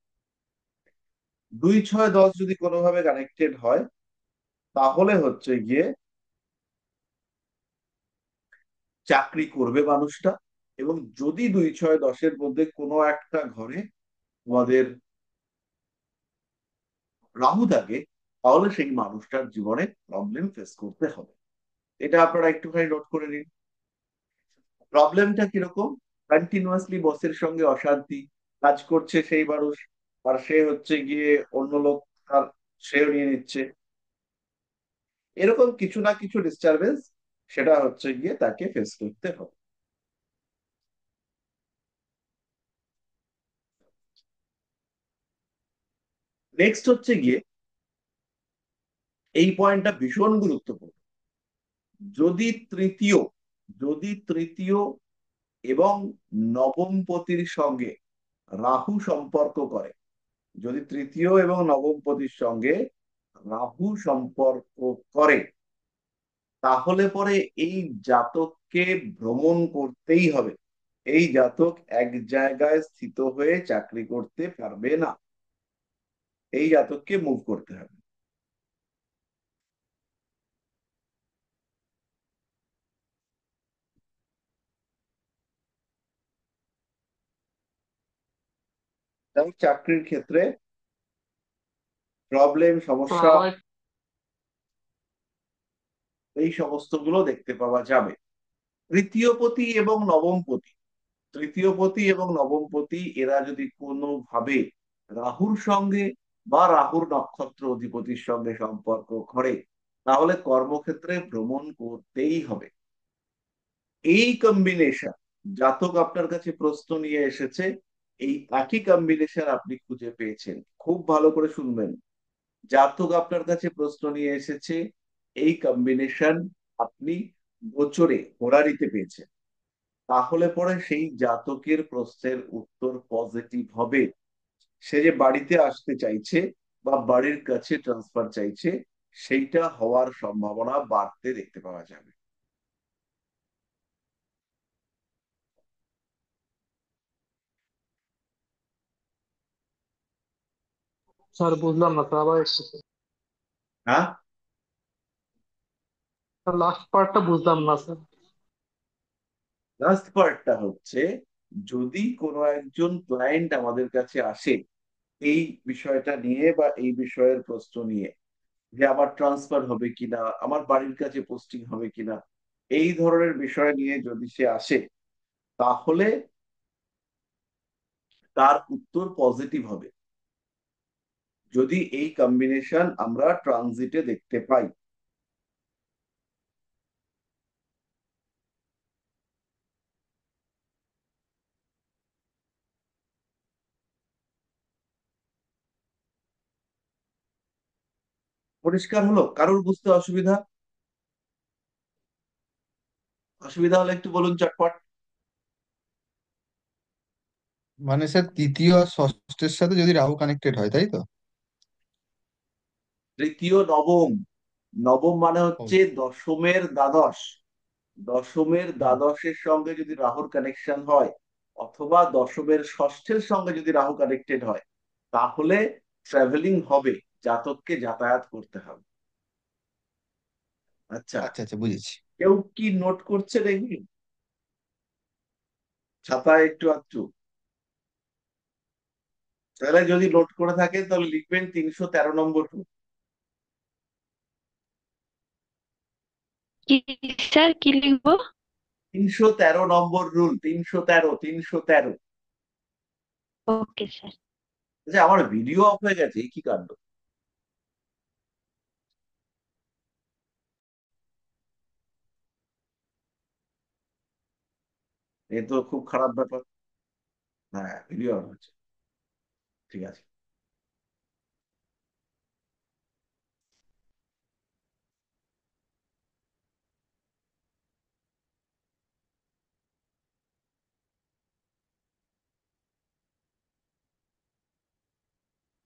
2, 6, 10 যদি কোনোভাবে কানেক্টেড হয়, তাহলে হচ্ছে গিয়ে চাকরি করবে মানুষটা। এবং যদি 2, 6, 10-এর মধ্যে কোনো একটা ঘরে আমাদের রাহু থাকে, তাহলে সেই মানুষটার জীবনে প্রবলেম ফেস করতে হবে। এটা আপনারা একটুখানি নোট করে নিন। প্রবলেমটা কিরকম? কন্টিনিউয়াসলি বসের সঙ্গে অশান্তি, কাজ করছে সেই মানুষ, আর সে হচ্ছে গিয়ে অন্য লোক তার শ্রেয় নিয়ে নিচ্ছে, এরকম কিছু না কিছু ডিস্টারবেন্স, সেটা হচ্ছে গিয়ে তাকে ফেস করতে হবে। নেক্সট হচ্ছে গিয়ে, এই পয়েন্টটা ভীষণ গুরুত্বপূর্ণ। যদি তৃতীয় যদি তৃতীয় এবং নবমপতির সঙ্গে রাহু সম্পর্ক করে, যদি তৃতীয় এবং নবমপতির সঙ্গে রাহু সম্পর্ক করে, তাহলে পরে এই জাতককে ভ্রমণ করতেই হবে। এই জাতক এক জায়গায় স্থিত হয়ে চাকরি করতে পারবে না, এই জাতককে মুভ করতে হবে। যেমন চাকরির ক্ষেত্রে প্রবলেম, সমস্যা, আমার এই সমস্ত গুলো দেখতে পাওয়া যাবে। তৃতীয়পতি এবং নবমপতি, তৃতীয়পতি এবং নবমপতি এরা যদি কোনোভাবে রাহুর সঙ্গে বা রাহুর নক্ষত্র অধিপতির সঙ্গে সম্পর্ক করে, তাহলে কর্মক্ষেত্রে ভ্রমণ করতেই হবে। এই কম্বিনেশন, জাতক আপনার কাছে প্রশ্ন নিয়ে এসেছে, এই একই কম্বিনেশন আপনি খুঁজে পেয়েছেন। খুব ভালো করে শুনবেন, জাতক আপনার কাছে প্রশ্ন নিয়ে এসেছে, এই কম্বিনেশন আপনি গোচরে হোরারিতে পেয়েছেন। তাহলে পরে সেই জাতকের প্রশ্নের উত্তর পজিটিভ হবে। সে যে বাড়িতে আসতে চাইছে বা বাড়ির কাছে ট্রান্সফার চাইছে, সেইটা হওয়ার সম্ভাবনা বাড়তে দেখতে পাওয়া যাবে। স্যার বুঝলাম না, তো আবার হ্যাঁ, লাস্ট পার্টটা বুঝলাম না স্যার। লাস্ট পার্টটা হচ্ছে, যদি কোনো একজন ক্লায়েন্ট আমাদের কাছে আসে এই বিষয়টা নিয়ে বা এই বিষয়ের প্রশ্ন নিয়ে, যে আমার ট্রান্সফার হবে কিনা, আমার বাড়ির কাছে পোস্টিং হবে কিনা, এই ধরনের বিষয় নিয়ে যদি সে আসে, তাহলে তার উত্তর পজিটিভ হবে, যদি এই কম্বিনেশন আমরা ট্রানজিটে দেখতে পাই। পরিষ্কার হলো? কারোর বুঝতে অসুবিধা অসুবিধা হলে একটু বলুন চটপট। মানে স্যার তৃতীয় আর ষষ্ঠের সাথে যদি রাহু কানেক্টেড হয়, তাই তো? তৃতীয় নবম, নবম মানে ও, হচ্ছে দশমের দ্বাদশ, দশমের হুম। দ্বাদশের সঙ্গে যদি রাহুর কানেকশন হয়, অথবা দশমের ষষ্ঠের সঙ্গে যদি রাহু কানেক্টেড হয়, তাহলে ট্রাভেলিং হবে, জাতককে যাতায়াত করতে হবে। আচ্ছা, আচ্ছা আচ্ছা, বুঝেছি। কেউ কি নোট করছে দেখি, ছাতায় একটু আধটু? তাহলে যদি নোট করে থাকেন তাহলে লিখবেন 313 নম্বর রুল। কি স্যার, কি লিখবো? 313 নম্বর রুল, 313, 313। Okay sir. আচ্ছা, আমার ভিডিও অফ হয়ে গেছে, এই কি কাণ্ড! এ তো খুব খারাপ ব্যাপার। হ্যাঁ, ভিডিও অন হচ্ছে, ঠিক আছে।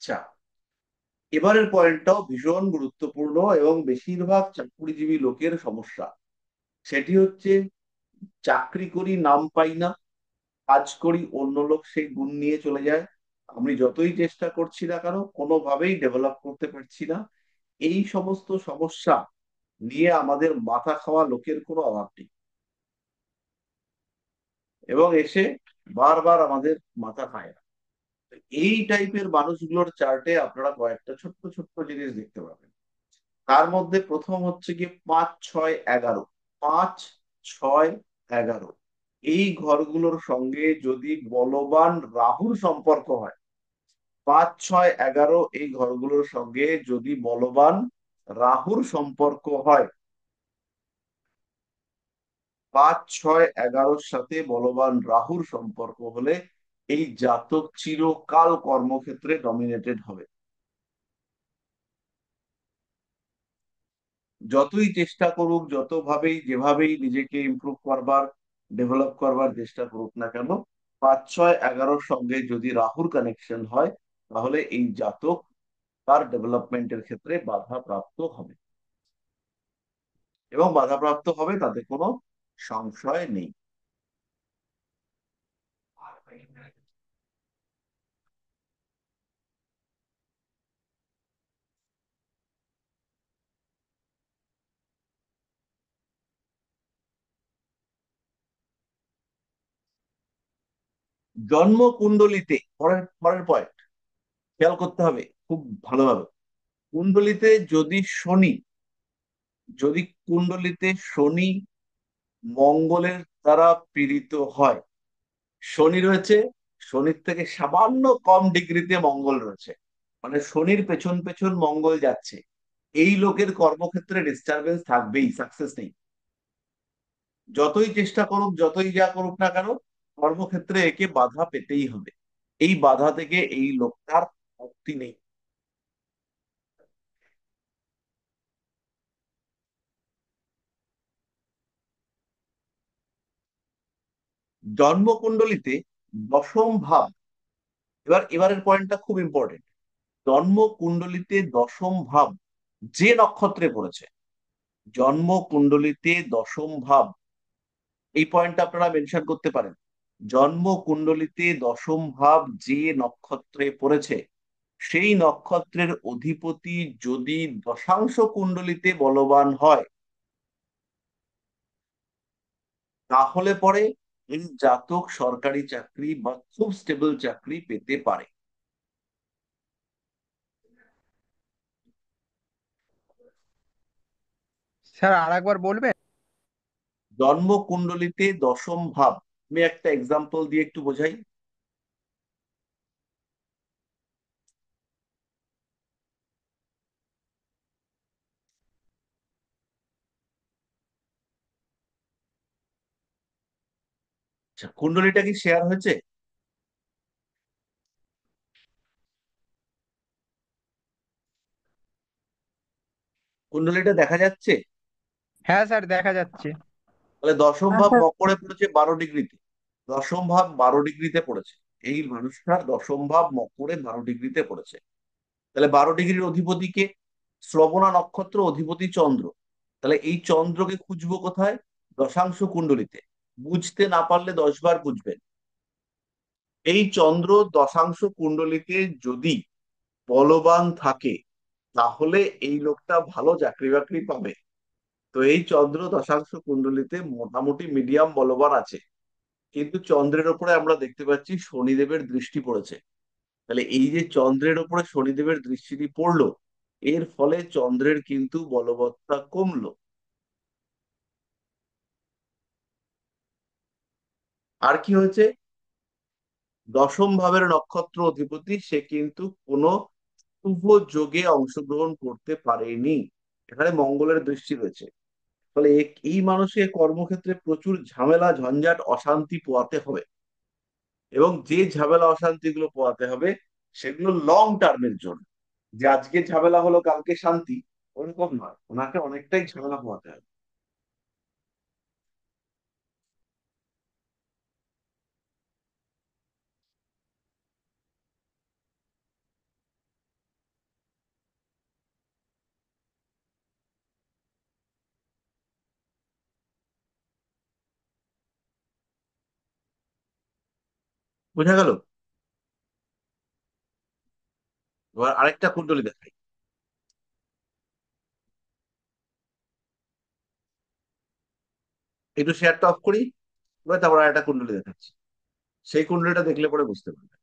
আচ্ছা, এবারের পয়েন্টটাও ভীষণ গুরুত্বপূর্ণ এবং বেশিরভাগ চাকরিজীবী লোকের সমস্যা। সেটি হচ্ছে, চাকরি করি নাম পাই না, কাজ করি অন্য লোক সেই গুণ নিয়ে চলে যায়, আমি যতই চেষ্টা করছি না কেন কোনোভাবেই ডেভেলপ করতে পারছি না। এই সমস্ত সমস্যা নিয়ে আমাদের মাথা খাওয়া লোকের কোনো অভাব নেই, এবং এসে বারবার আমাদের মাথা খায় না। এই টাইপের মানুষগুলোর চার্টে আপনারা কয়েকটা ছোট্ট ছোট্ট জিনিস দেখতে পাবেন। তার মধ্যে প্রথম হচ্ছে কি 5, 6, 11। 5, 6, 11 এই ঘরগুলোর সঙ্গে যদি বলবান রাহুর সম্পর্ক হয়, 5, 6, 11 এই ঘরগুলোর সঙ্গে যদি বলবান রাহুর সম্পর্ক হয়, 5, 6, 11 সাথে বলবান রাহুর সম্পর্ক হলে এই জাতক চিরকাল কর্মক্ষেত্রে ডমিনেটেড হবে। যতই চেষ্টা করুক, যতভাবেই যেভাবেই নিজেকে ইমপ্রুভ করবার, ডেভেলপ করবার চেষ্টা করুক না কেন, 5, 6, 11-র সঙ্গে যদি রাহুর কানেকশন হয়, তাহলে এই জাতক তার ডেভেলপমেন্টের ক্ষেত্রে বাধাপ্রাপ্ত হবে, এবং বাধাপ্রাপ্ত হবে তাতে কোনো সংশয় নেই। জন্ম কুণ্ডলিতে, পরের পরের পয়েন্ট খেয়াল করতে হবে খুব ভালোভাবে। কুণ্ডলিতে যদি কুণ্ডলিতে শনি মঙ্গলের দ্বারা পীড়িত হয়, শনি রয়েছে, শনির থেকে সামান্য কম ডিগ্রিতে মঙ্গল রয়েছে, মানে শনির পেছন পেছন মঙ্গল যাচ্ছে, এই লোকের কর্মক্ষেত্রে ডিস্টারবেন্স থাকবেই, সাকসেস নেই। যতই চেষ্টা করুক, যতই যা করুক না কেন, কর্মক্ষেত্রে একে বাধা পেতেই হবে। এই বাধা থেকে এই লোকটার মুক্তি নেই। জন্মকুণ্ডলিতে দশম ভাব, এবারের পয়েন্টটা খুব ইম্পর্টেন্ট। জন্ম কুণ্ডলিতে দশম ভাব যে নক্ষত্রে পড়েছে, জন্ম কুণ্ডলিতে দশম ভাব, এই পয়েন্টটা আপনারা মেনশন করতে পারেন। জন্ম কুণ্ডলিতে দশম ভাব যে নক্ষত্রে পড়েছে, সেই নক্ষত্রের অধিপতি যদি দশাংশ কুণ্ডলিতে বলবান হয়, তাহলে পরে এই জাতক সরকারি চাকরি বা খুব স্টেবল চাকরি পেতে পারে। স্যার আর একবার বলবেন? জন্ম কুণ্ডলিতে দশম ভাব, আমি একটা এক্সাম্পল দিয়ে একটু বোঝাই। আচ্ছা, কুণ্ডলিটা কি শেয়ার হয়েছে? কুণ্ডলিটা দেখা যাচ্ছে? হ্যাঁ স্যার, দেখা যাচ্ছে। তাহলে দশম হ্যাঁ ভাব স্যার। মকরে পড়েছে 12 ডিগ্রিতে, দশম ভাব 12 ডিগ্রিতে পড়েছে, এই মানুষটার দশম ভাব মকরে 12 ডিগ্রিতে পড়েছে। তাহলে 12 ডিগ্রির অধিপতি কে? শ্রবণা নক্ষত্র, অধিপতি চন্দ্র। তাহলে এই চন্দ্রকে খুঁজবো কোথায়? দশাংশ কুণ্ডলিতে। বুঝতে না পারলে 10 বার বুঝবেন। এই চন্দ্র দশাংশ কুণ্ডলিতে যদি বলবান থাকে, তাহলে এই লোকটা ভালো চাকরি বাকরি পাবে। তো এই চন্দ্র দশাংশ কুণ্ডলিতে মোটামুটি মিডিয়াম বলবান আছে, কিন্তু চন্দ্রের ওপরে আমরা দেখতে পাচ্ছি শনিদেবের দৃষ্টি পড়েছে। তাহলে এই যে চন্দ্রের ওপরে শনিদেবের দৃষ্টিটি পড়লো, এর ফলে চন্দ্রের কিন্তু বলবত্তা কমলো। আর কি হয়েছে? দশম ভাবের নক্ষত্র অধিপতি সে কিন্তু কোনো শুভ যোগে অংশগ্রহণ করতে পারেনি, এখানে মঙ্গলের দৃষ্টি রয়েছে। ফলে এই মানুষকে কর্মক্ষেত্রে প্রচুর ঝামেলা, ঝঞ্ঝাট, অশান্তি পোয়াতে হবে, এবং যে ঝামেলা অশান্তি গুলো পোয়াতে হবে সেগুলো লং টার্মের জন্য। যে আজকে ঝামেলা হলো কালকে শান্তি, ওরকম নয়, ওনাকে অনেকটাই ঝামেলা পোয়াতে হবে। বোঝা গেল? এবার আরেকটা কুণ্ডলী দেখাই। একটু শেয়ারটা অফ করি, এবার তারপর আরেকটা কুণ্ডলী দেখাচ্ছি। সেই কুণ্ডলীটা দেখলে পরে বুঝতে পারবে।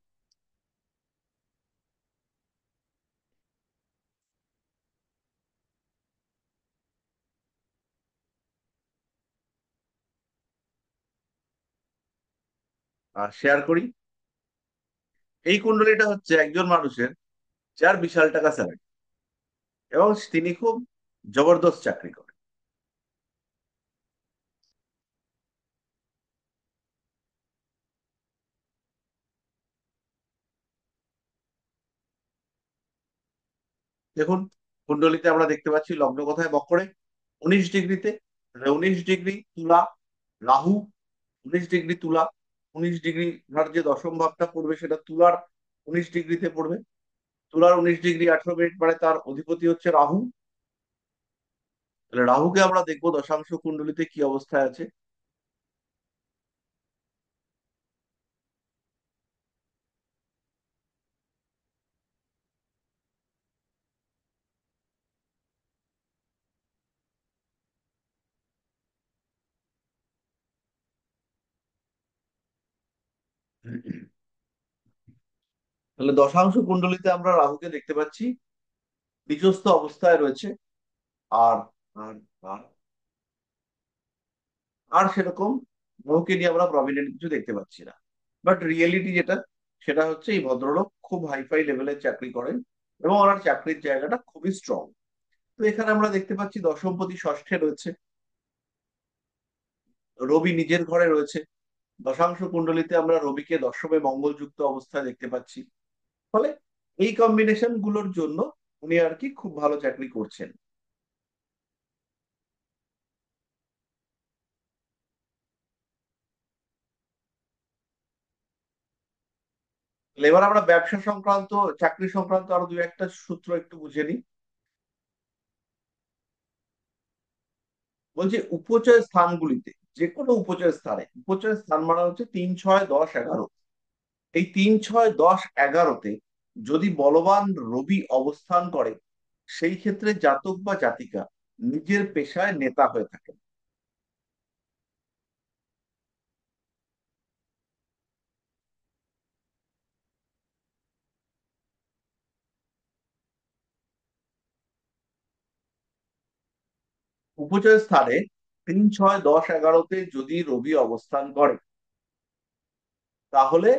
আর শেয়ার করি। এই কুণ্ডলীটা হচ্ছে একজন মানুষের যার বিশাল টাকা স্যালারি, এবং তিনি খুব জবরদস্ত চাকরি করেন। দেখুন, কুণ্ডলিতে আমরা দেখতে পাচ্ছি লগ্ন কোথায়? মকরে। 19 ডিগ্রিতে, 19 ডিগ্রি তুলা, রাহু 19 ডিগ্রি তুলা, 19 ডিগ্রি ধর যে দশম ভাবটা পড়বে সেটা তুলার 19 ডিগ্রিতে পড়বে। তুলার 19 ডিগ্রি 18 মিনিট, মানে তার অধিপতি হচ্ছে রাহু। তাহলে রাহুকে আমরা দেখবো দশাংশ কুণ্ডলিতে কি অবস্থায় আছে। তাহলে দশাংশ কুণ্ডলিতে আমরা রাহুকে দেখতে পাচ্ছি নিচস্থ অবস্থায় রয়েছে। আর আর আর আর সেরকম রাহুকে নিয়ে আমরা প্রমিনেন্ট কিছু দেখতে পাচ্ছি না। বাট রিয়েলিটি যেটা, সেটা হচ্ছে এই ভদ্রলোক খুব হাইফাই লেভেলের চাকরি করেন এবং ওনার চাকরির জায়গাটা খুবই স্ট্রং। তো এখানে আমরা দেখতে পাচ্ছি দশমপতি ষষ্ঠে রয়েছে, রবি নিজের ঘরে রয়েছে। দশাংশ কুণ্ডলিতে আমরা রবিকে দশমে মঙ্গলযুক্ত অবস্থায় দেখতে পাচ্ছি। ফলে এই কম্বিনেশন গুলোর জন্য উনি আর কি খুব ভালো চাকরি করছেন। এবার আমরা ব্যবসা সংক্রান্ত, চাকরি সংক্রান্ত আরো দু একটা সূত্র একটু বুঝে নিই। বলছে উপচয় স্থানগুলিতে, যে কোনো উপচয় স্থানে, উপচয় স্থান মানে হচ্ছে 3, 6, 10, 11, এই 3, 6, 10, 11-তে যদি বলবান রবি অবস্থান করে, সেই ক্ষেত্রে জাতক বা জাতিকা নিজের পেশায় নেতা হয়ে থাকে। উপচয় স্থানে 3, 6, 10, 11-তে যদি রবি অবস্থান করে, তাহলে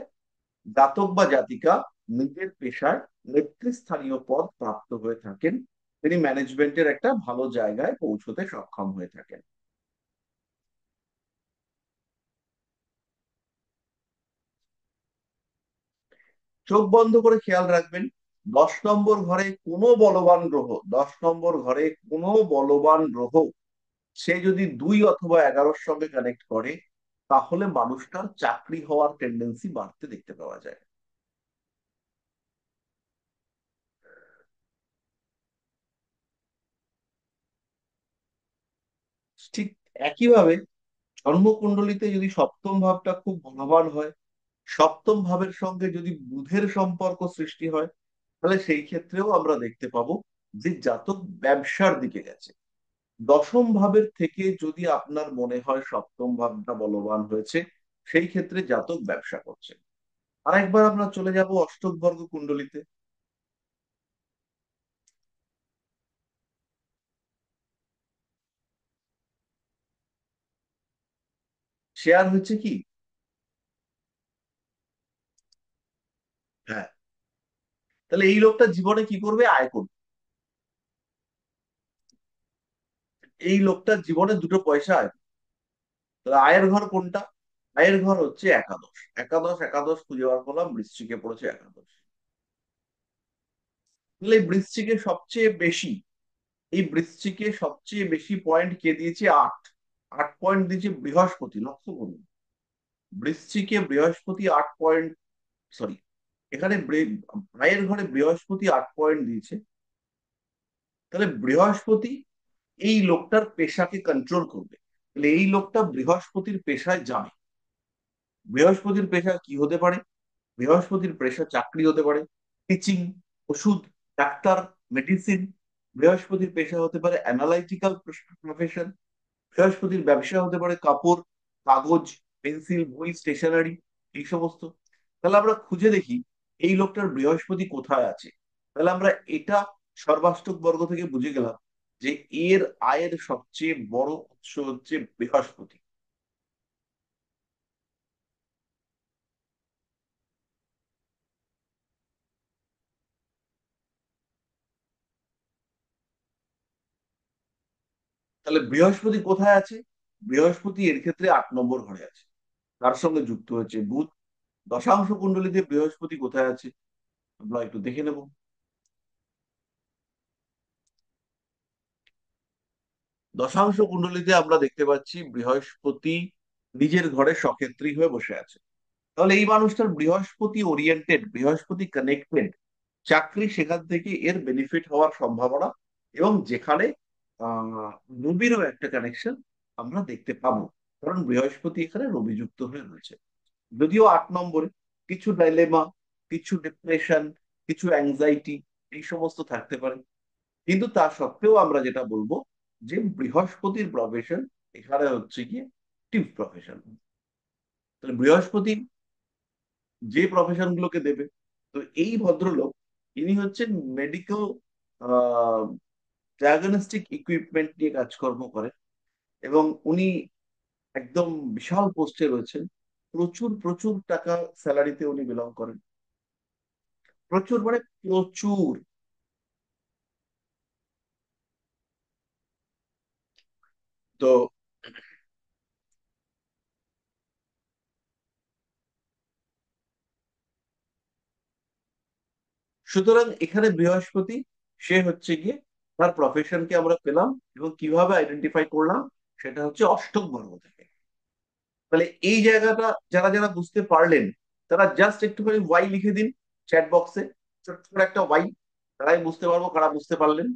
জাতক বা জাতিকা নিজের পেশায় নেতৃস্থানীয় পদ প্রাপ্ত হয়ে থাকেন। তিনি ম্যানেজমেন্টের একটা ভালো জায়গায় পৌঁছতে সক্ষম হয়ে থাকেন। চোখ বন্ধ করে খেয়াল রাখবেন, 10 নম্বর ঘরে কোনো বলবান গ্রহ, 10 নম্বর ঘরে কোনো বলবান গ্রহ সে যদি 2 অথবা 11-র সঙ্গে কানেক্ট করে, তাহলে মানুষটার চাকরি হওয়ার টেন্ডেন্সি বাড়তে দেখতে পাওয়া যায়। ঠিক একইভাবে জন্মকুণ্ডলিতে যদি সপ্তম ভাবটা খুব বলবান হয়, সপ্তম ভাবের সঙ্গে যদি বুধের সম্পর্ক সৃষ্টি হয়, তাহলে সেই ক্ষেত্রেও আমরা দেখতে পাবো যে জাতক ব্যবসার দিকে গেছে। দশম ভাবের থেকে যদি আপনার মনে হয় সপ্তম ভাবটা বলবান হয়েছে, সেই ক্ষেত্রে জাতক ব্যবসা করছে। আরেকবার আমরা চলে যাব অষ্টক বর্গ কুণ্ডলিতে। শেয়ার হচ্ছে কি, হ্যাঁ, তাহলে এই লোকটা জীবনে কি করবে? আয় করবে। এই লোকটা জীবনে দুটো পয়সা আয় করবে। তাহলে আয়ের ঘর কোনটা? আয়ের ঘর হচ্ছে একাদশ। একাদশ একাদশ খুঁজে বার করলাম, বৃশ্চিকে পড়েছে একাদশ। তাহলে এই বৃশ্চিকে সবচেয়ে বেশি, এই বৃশ্চিকে সবচেয়ে বেশি পয়েন্ট কে দিয়েছে? 8। 8 পয়েন্ট দিয়েছে বৃহস্পতি, লক্ষ্য করুন। বৃশ্চিকে বৃহস্পতি 8 পয়েন্ট, সরি, এখানে আয়ের ঘরে বৃহস্পতি 8 পয়েন্ট দিয়েছে। তাহলে বৃহস্পতি এই লোকটার পেশাকে কন্ট্রোল করবে। তাহলে এই লোকটা বৃহস্পতির পেশায় যাবে। বৃহস্পতির পেশা কি হতে পারে? বৃহস্পতির পেশা চাকরি হতে পারে, টিচিং, ওষুধ, ডাক্তার, মেডিসিন। বৃহস্পতির পেশা হতে পারে অ্যানালাইটিক্যাল প্রফেশন। বৃহস্পতির ব্যবসা হতে পারে কাপড়, কাগজ, পেন্সিল, বই, স্টেশনারি, এই সমস্ত। তাহলে আমরা খুঁজে দেখি এই লোকটার বৃহস্পতি কোথায় আছে। তাহলে আমরা এটা সর্বাষ্টক বর্গ থেকে বুঝে গেলাম যে এর আয়ের সবচেয়ে বড় উৎস হচ্ছে বৃহস্পতি। তাহলে বৃহস্পতি কোথায় আছে? বৃহস্পতি এর ক্ষেত্রে 8 নম্বর ঘরে আছে। তার সঙ্গে যুক্ত হচ্ছে বুধ। দশাংশ কুণ্ডলীতে বৃহস্পতি কোথায় আছে আমরা একটু দেখে নেব। দশাংশ কুণ্ডলিতে আমরা দেখতে পাচ্ছি বৃহস্পতি নিজের ঘরে সক্ষেত্রী হয়ে বসে আছে। তাহলে এই মানুষটার বৃহস্পতি ওরিয়েন্টেড, বৃহস্পতি কানেক্টেড চাকরি, সেখান থেকে এর বেনিফিট হওয়ার সম্ভাবনা, এবং যেখানে আহ রবিরও একটা কানেকশন আমরা দেখতে পাবো, কারণ বৃহস্পতি এখানে রবিযুক্ত হয়ে রয়েছে। যদিও 8 নম্বরে কিছু ডাইলেমা, কিছু ডিপ্রেশন, কিছু অ্যাংজাইটি এই সমস্ত থাকতে পারে, কিন্তু তা সত্ত্বেও আমরা যেটা বলবো যে বৃহস্পতির প্রফেশন এখানে হচ্ছে গিয়ে টিভ প্রফেশন। তাহলে বৃহস্পতি যে প্রফেশন গুলোকে দেবে, তো এই ভদ্রলোক ইনি হচ্ছেন মেডিকেল ডায়াগনস্টিক ইকুইপমেন্ট নিয়ে কাজকর্ম করেন, এবং উনি একদম বিশাল পোস্টে রয়েছেন। প্রচুর প্রচুর টাকা স্যালারিতে উনি বিলং করেন, প্রচুর মানে প্রচুর। তো সুতরাং এখানে বৃহস্পতি সে হচ্ছে গিয়ে তার প্রফেশনকে আমরা পেলাম, এবং কিভাবে আইডেন্টিফাই করলাম সেটা হচ্ছে অষ্টক বর্গ থেকে। তাহলে এই জায়গাটা যারা যারা বুঝতে পারলেন তারা জাস্ট একটুখানি ওয়াই লিখে দিন চ্যাট বক্সে, ছোট্ট করে একটা ওয়াই, তারাই বুঝতে পারবো কারা বুঝতে পারলেন।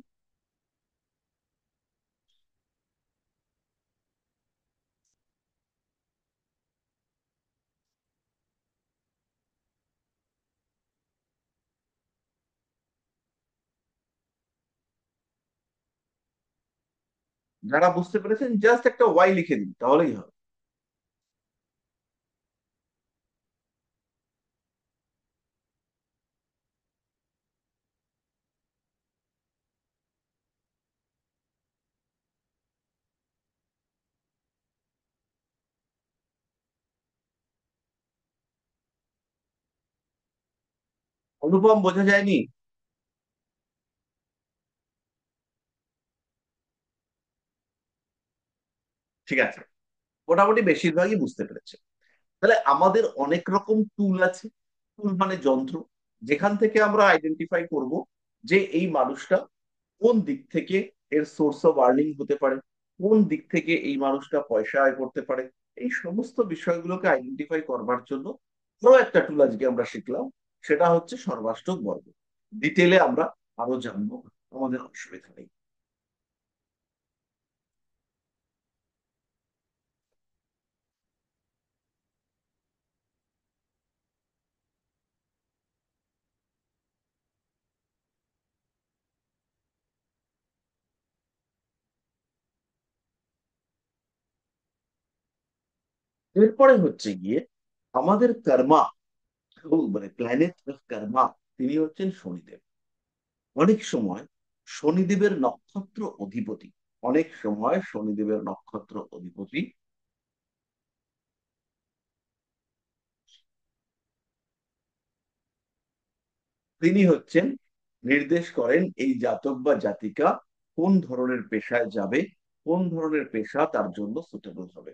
যারা বুঝতে পেরেছেন জাস্ট একটা ওয়াই লিখে দিন, তাহলেই হবে। অনুপম, বোঝা যায়নি? ঠিক আছে, মোটামুটি বেশিরভাগই বুঝতে পেরেছে। তাহলে আমাদের অনেক রকম টুল আছে, টুল মানে যন্ত্র, যেখান থেকে আমরা আইডেন্টিফাই করব যে এই মানুষটা কোন দিক থেকে এর সোর্স অফ আর্নিং হতে পারে, কোন দিক থেকে এই মানুষটা পয়সা আয় করতে পারে। এই সমস্ত বিষয়গুলোকে আইডেন্টিফাই করবার জন্য আরো একটা টুল আজকে আমরা শিখলাম, সেটা হচ্ছে সর্বাষ্টক বর্গ। ডিটেলে আমরা আরো জানবো, আমাদের অসুবিধা নেই। এরপরে হচ্ছে গিয়ে আমাদের কর্মা, মানে প্ল্যানেট অফ কর্মা, তিনি হচ্ছেন শনিদেব। অনেক সময় শনিদেবের নক্ষত্র অধিপতি, অনেক সময় শনিদেবের নক্ষত্র অধিপতি তিনি হচ্ছেন, নির্দেশ করেন এই জাতক বা জাতিকা কোন ধরনের পেশায় যাবে, কোন ধরনের পেশা তার জন্য সুটেবল হবে।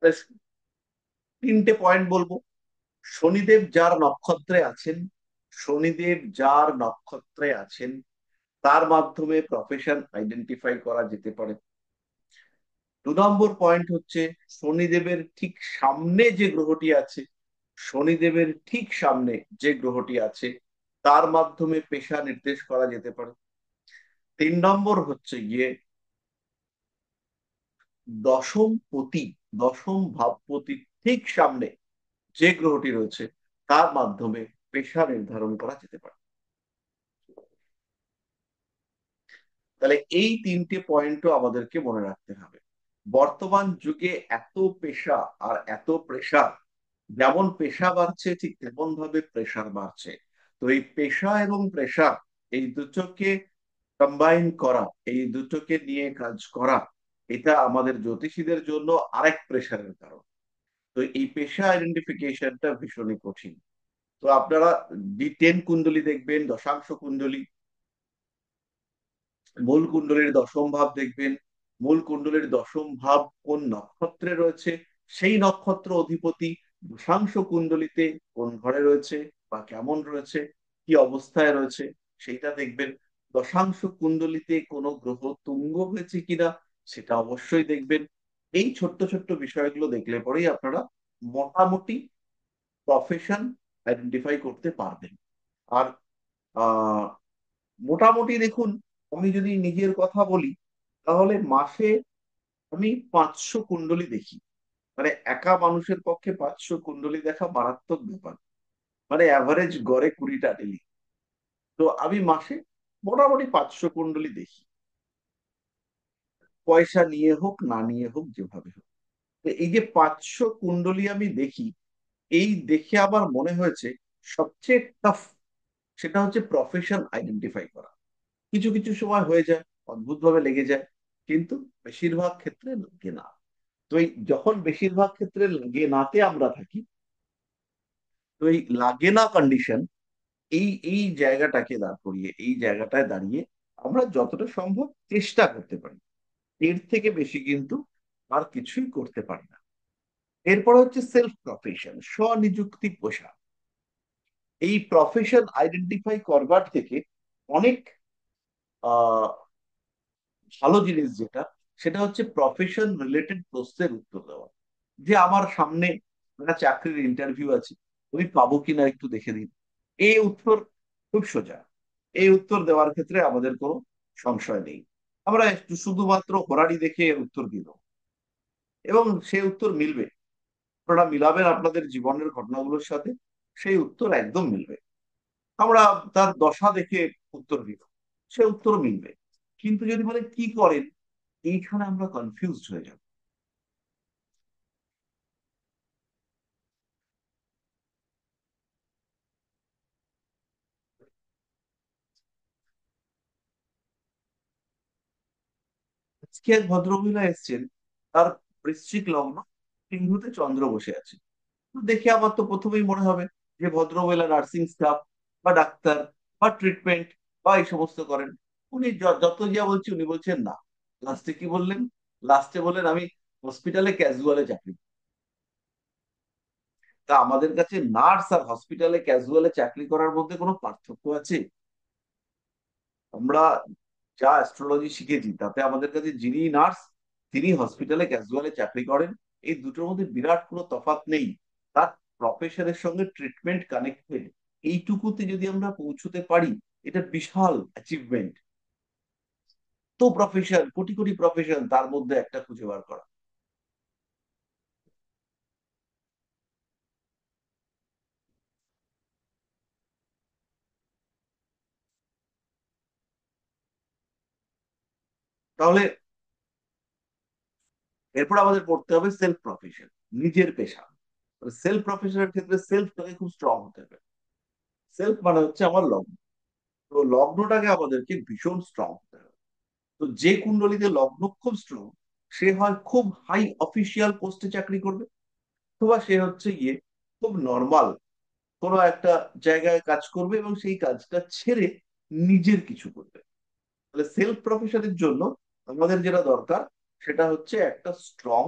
ব্যাস, 3টে পয়েন্ট বলবো। শনিদেব যার নক্ষত্রে আছেন, শনিদেব যার নক্ষত্রে আছেন তার মাধ্যমে প্রফেশন আইডেন্টিফাই করা যেতে পারে। 2 নম্বর পয়েন্ট হচ্ছে শনিদেবের ঠিক সামনে যে গ্রহটি আছে, শনিদেবের ঠিক সামনে যে গ্রহটি আছে তার মাধ্যমে পেশা নির্দেশ করা যেতে পারে। 3 নম্বর হচ্ছে গিয়ে দশম পতি, দশম ভাবপতির ঠিক সামনে যে গ্রহটি রয়েছে তার মাধ্যমে পেশা নির্ধারণ করা যেতে পারে। তাহলে এই 3টে পয়েন্টও আমাদেরকে মনে রাখতে হবে। বর্তমান যুগে এত পেশা আর এত প্রেশার, যেমন পেশা বাড়ছে ঠিক তেমন ভাবে প্রেশার বাড়ছে। তো এই পেশা এবং প্রেশার, এই দুটোকে কম্বাইন করা, এই দুটোকে নিয়ে কাজ করা, এটা আমাদের জ্যোতিষীদের জন্য আরেক প্রেশারের কারণ। তো এই পেশা আইডেন্টিফিকেশনটা ভীষণই কঠিন। তো আপনারা D10 কুণ্ডলী দেখবেন, দশাংশ কুণ্ডলী, মূল কুণ্ডলীর দশম ভাব দেখবেন। মূল কুণ্ডলীর দশম ভাব কোন নক্ষত্রে রয়েছে, সেই নক্ষত্র অধিপতি দশাংশ কুণ্ডলীতে কোন ঘরে রয়েছে বা কেমন রয়েছে, কি অবস্থায় রয়েছে সেইটা দেখবেন। দশাংশ কুণ্ডলীতে কোনো গ্রহ তুঙ্গ হয়েছে কিনা সেটা অবশ্যই দেখবেন। এই ছোট্ট ছোট্ট বিষয়গুলো দেখলে পরেই আপনারা মোটামুটি প্রফেশন আইডেন্টিফাই করতে পারবেন। আর আহ মোটামুটি দেখুন, আমি যদি নিজের কথা বলি তাহলে মাসে আমি 500 কুণ্ডলী দেখি। মানে একা মানুষের পক্ষে 500 কুণ্ডলী দেখা মারাত্মক ব্যাপার। মানে অ্যাভারেজ গড়ে 20টা ডেলি। তো আমি মাসে মোটামুটি 500 কুণ্ডলী দেখি, পয়সা নিয়ে হোক না নিয়ে হোক যেভাবে হোক। তো এই যে 500 কুণ্ডলী আমি দেখি, এই দেখে আমার মনে হয়েছে সবচেয়ে টাফ সেটা হচ্ছে প্রফেশন আইডেন্টিফাই করা। কিছু কিছু সময় হয়ে যায়, অদ্ভুত ভাবে লেগে যায়, কিন্তু বেশিরভাগ ক্ষেত্রে লাগে না। তো এই যখন বেশিরভাগ ক্ষেত্রে লাগে নাতে আমরা থাকি, তো এই লাগে না কন্ডিশন, এই এই জায়গাটাকে দাঁড় করিয়ে, এই জায়গাটায় দাঁড়িয়ে আমরা যতটা সম্ভব চেষ্টা করতে পারি। এর থেকে বেশি কিন্তু আর কিছুই করতে পারি না। এরপর হচ্ছে সেলফ প্রফেশন, স্বনিযুক্তি পেশা। এই প্রফেশন আইডেন্টিফাই করবার থেকে অনেক আহ ভালো জিনিস যেটা, সেটা হচ্ছে প্রফেশন রিলেটেড প্রশ্নের উত্তর দেওয়া। যে আমার সামনে একটা চাকরির ইন্টারভিউ আছে, আমি পাবো কিনা একটু দেখে দিন। এই উত্তর খুব সোজা। এই উত্তর দেওয়ার ক্ষেত্রে আমাদের কোনো সংশয় নেই। আমরা একটু শুধুমাত্র হোরারি দেখে এর উত্তর দিল, এবং সেই উত্তর মিলবে। আপনারা মিলাবেন আপনাদের জীবনের ঘটনাগুলোর সাথে, সেই উত্তর একদম মিলবে। আমরা তার দশা দেখে উত্তর দিব, সে উত্তর মিলবে। কিন্তু যদি বলে কি করেন, এইখানে আমরা কনফিউজড হয়ে যাব। আজকে এক ভদ্রমহিলা এসেছেন, তার বৃশ্চিক লগ্ন, সিংহতে চন্দ্র বসে আছে। তো দেখে আমার তো প্রথমেই মনে হবে যে ভদ্রমহিলা নার্সিং স্টাফ বা ডাক্তার বা ট্রিটমেন্ট বা এই সমস্ত করেন। উনি যত যা বলছি উনি বলছেন না। লাস্টে কি বললেন? লাস্টে বললেন আমি হসপিটালে ক্যাজুয়ালে চাকরি করি। তা আমাদের কাছে নার্স আর হসপিটালে ক্যাজুয়ালে চাকরি করার মধ্যে কোনো পার্থক্য আছে? আমরা যা অ্যাস্ট্রোলজি শিখেছি তাতে আমাদের কাছে যিনি নার্স তিনি হসপিটালে ক্যাজুয়ালে চাকরি করেন, এই দুটোর মধ্যে বিরাট কোনো তফাৎ নেই। তার প্রফেশনের সঙ্গে ট্রিটমেন্ট কানেক্টেড, এইটুকুতে যদি আমরা পৌঁছতে পারি, এটা বিশাল অ্যাচিভমেন্ট। তো প্রফেশন, কোটি কোটি প্রফেশন, তার মধ্যে একটা খুঁজে বার করা। তাহলে এরপর আমাদের পড়তে হবে সেলফ প্রফেশন, নিজের পেশা। সেলফ প্রফেশনের ক্ষেত্রে সেলফটাকে খুব স্ট্রং হতে হবে। সেলফ মানে হচ্ছে আমার লগ্ন। তো লগ্নটাকে আমাদেরকে ভীষণ স্ট্রং হতে হবে। তো যে কুণ্ডলীতে লগ্ন খুব স্ট্রং, সে হয় খুব হাই অফিসিয়াল পোস্টে চাকরি করবে, অথবা সে হচ্ছে গিয়ে খুব নর্মাল কোনো একটা জায়গায় কাজ করবে এবং সেই কাজটা ছেড়ে নিজের কিছু করবে। তাহলে সেলফ প্রফেশনের জন্য আমাদের যেটা দরকার সেটা হচ্ছে একটা স্ট্রং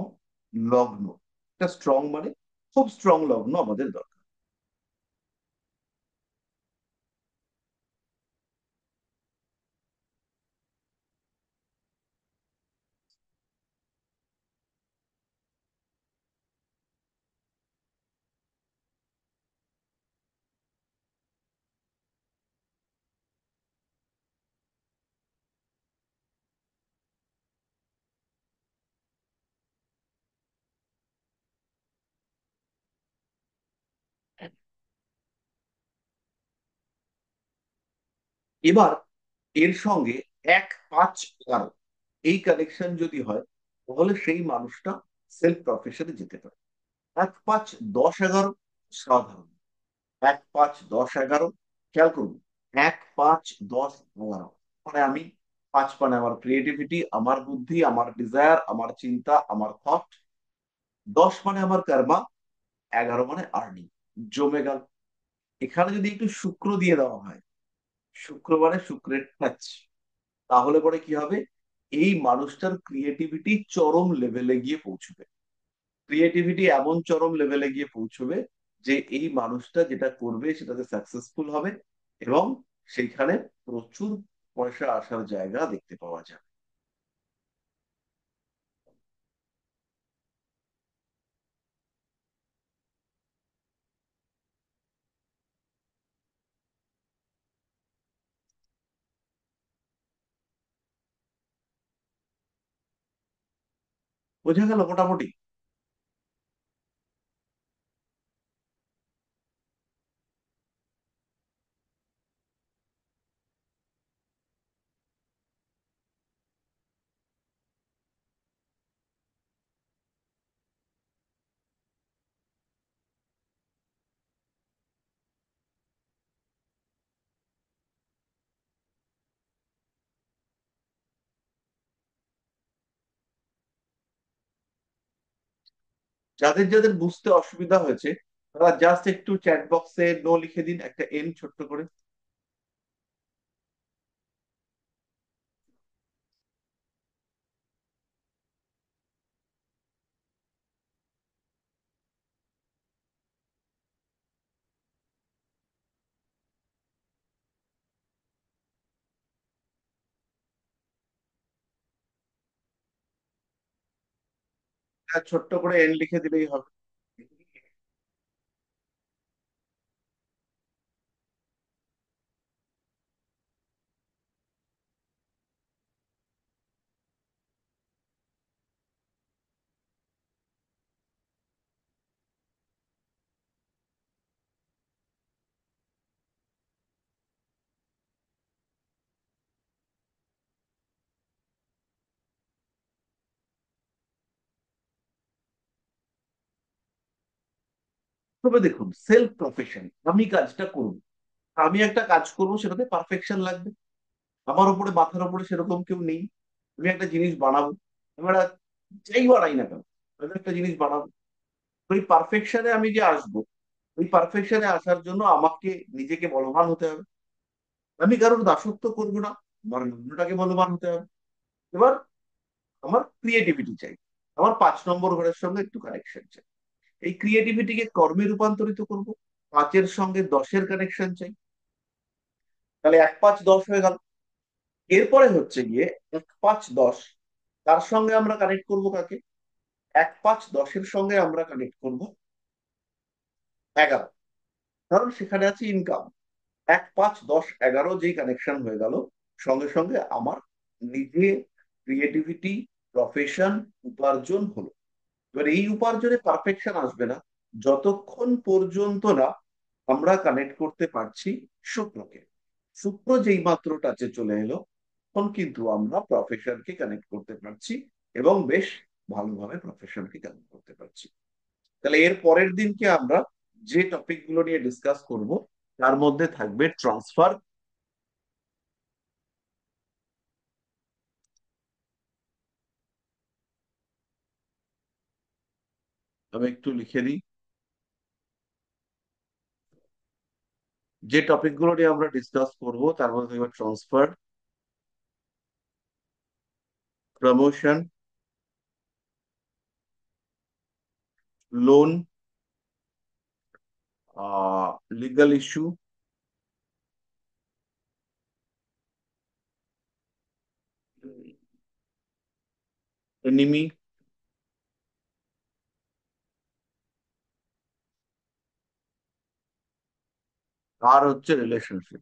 লগ্ন। একটা স্ট্রং মানে খুব স্ট্রং লগ্ন আমাদের দরকার। এবার এর সঙ্গে 1, 5, 11 এই কানেকশন যদি হয়, তাহলে সেই মানুষটা সেলফ প্রফেশনে যেতে পারে। 1, 5, 10, 11 সাধারণ। 1, 5, 10, 11 খেয়াল করুন। 1, 5, 10, 11 মানে আমি, 5 মানে আমার ক্রিয়েটিভিটি, আমার বুদ্ধি, আমার ডিজায়ার, আমার চিন্তা, আমার থট। 10 মানে আমার কর্মা, 11 মানে আর্নিং, জমে গেল। এখানে যদি একটু শুক্র দিয়ে দেওয়া হয়, শুক্র মানে শুক্রের টাচ, তাহলে পরে কি হবে, এই মানুষটার ক্রিয়েটিভিটি চরম লেভেলে গিয়ে পৌঁছবে। ক্রিয়েটিভিটি এমন চরম লেভেলে গিয়ে পৌঁছবে যে এই মানুষটা যেটা করবে সেটাতে সাকসেসফুল হবে, এবং সেইখানে প্রচুর পয়সা আসার জায়গা দেখতে পাওয়া যাবে। বোঝা গেল মোটামুটি? যাদের যাদের বুঝতে অসুবিধা হয়েছে তারা জাস্ট একটু চ্যাট বক্সে নো লিখে দিন, একটা এন ছোট্ট করে। ছোট্ট করে এন লিখে দিলেই হবে। তবে দেখুন, সেলফ প্রফেশন, আমি কাজটা করব, আমি একটা কাজ করব, সেটাতে পারফেকশন লাগবে। আমার উপরে মাথার উপরে সেরকম কেউ নেই। আমি একটা জিনিস বানাবো, আমরা যাই বানাই না কেন, আমি একটা জিনিস বানাবো। ওই পারফেকশনে আমি যে আসবো, ওই পারফেকশনে আসার জন্য আমাকে নিজেকে বলবান হতে হবে। আমি কারোর দাসত্ব করবো না, আমার মনটাকে বলবান হতে হবে। এবার আমার ক্রিয়েটিভিটি চাই, আমার 5 নম্বর ঘরের সঙ্গে একটু কানেকশন চাই। এই ক্রিয়েটিভিটিকে কর্মে রূপান্তরিত করব, 5-এর সঙ্গে 10-এর কানেকশন চাই। তাহলে 1-5-10 হয়ে গেল। এরপরে হচ্ছে গিয়ে 1-5-10, তার সঙ্গে আমরা কানেক্ট করব কাকে? 1-5-10-এর সঙ্গে আমরা কানেক্ট করব 11, কারণ সেখানে আছে ইনকাম। 1-5-10-11 যেই কানেকশন হয়ে গেল, সঙ্গে সঙ্গে আমার নিজে ক্রিয়েটিভিটি, প্রফেশন, উপার্জন হলো। এবার এই উপার্জনে পারফেকশন আসবে না যতক্ষণ পর্যন্ত না আমরা কানেক্ট করতে পারছি শুক্রকে। শুক্র যেই মাত্র টাচে চলে এলো, তখন কিন্তু আমরা প্রফেশনকে কানেক্ট করতে পারছি, এবং বেশ ভালোভাবে প্রফেশনকে কানেক্ট করতে পারছি। তাহলে এর পরের দিনকে আমরা যে টপিক গুলো নিয়ে ডিসকাস করব, তার মধ্যে থাকবে ট্রান্সফার। আমি একটু লিখে দিই, যে টপিক গুলো নিয়ে আমরা ডিসকাস করব তার মধ্যে থাকবে transfer, promotion, loan, legal issue, enemy, আর হচ্ছে রিলেশনশিপ।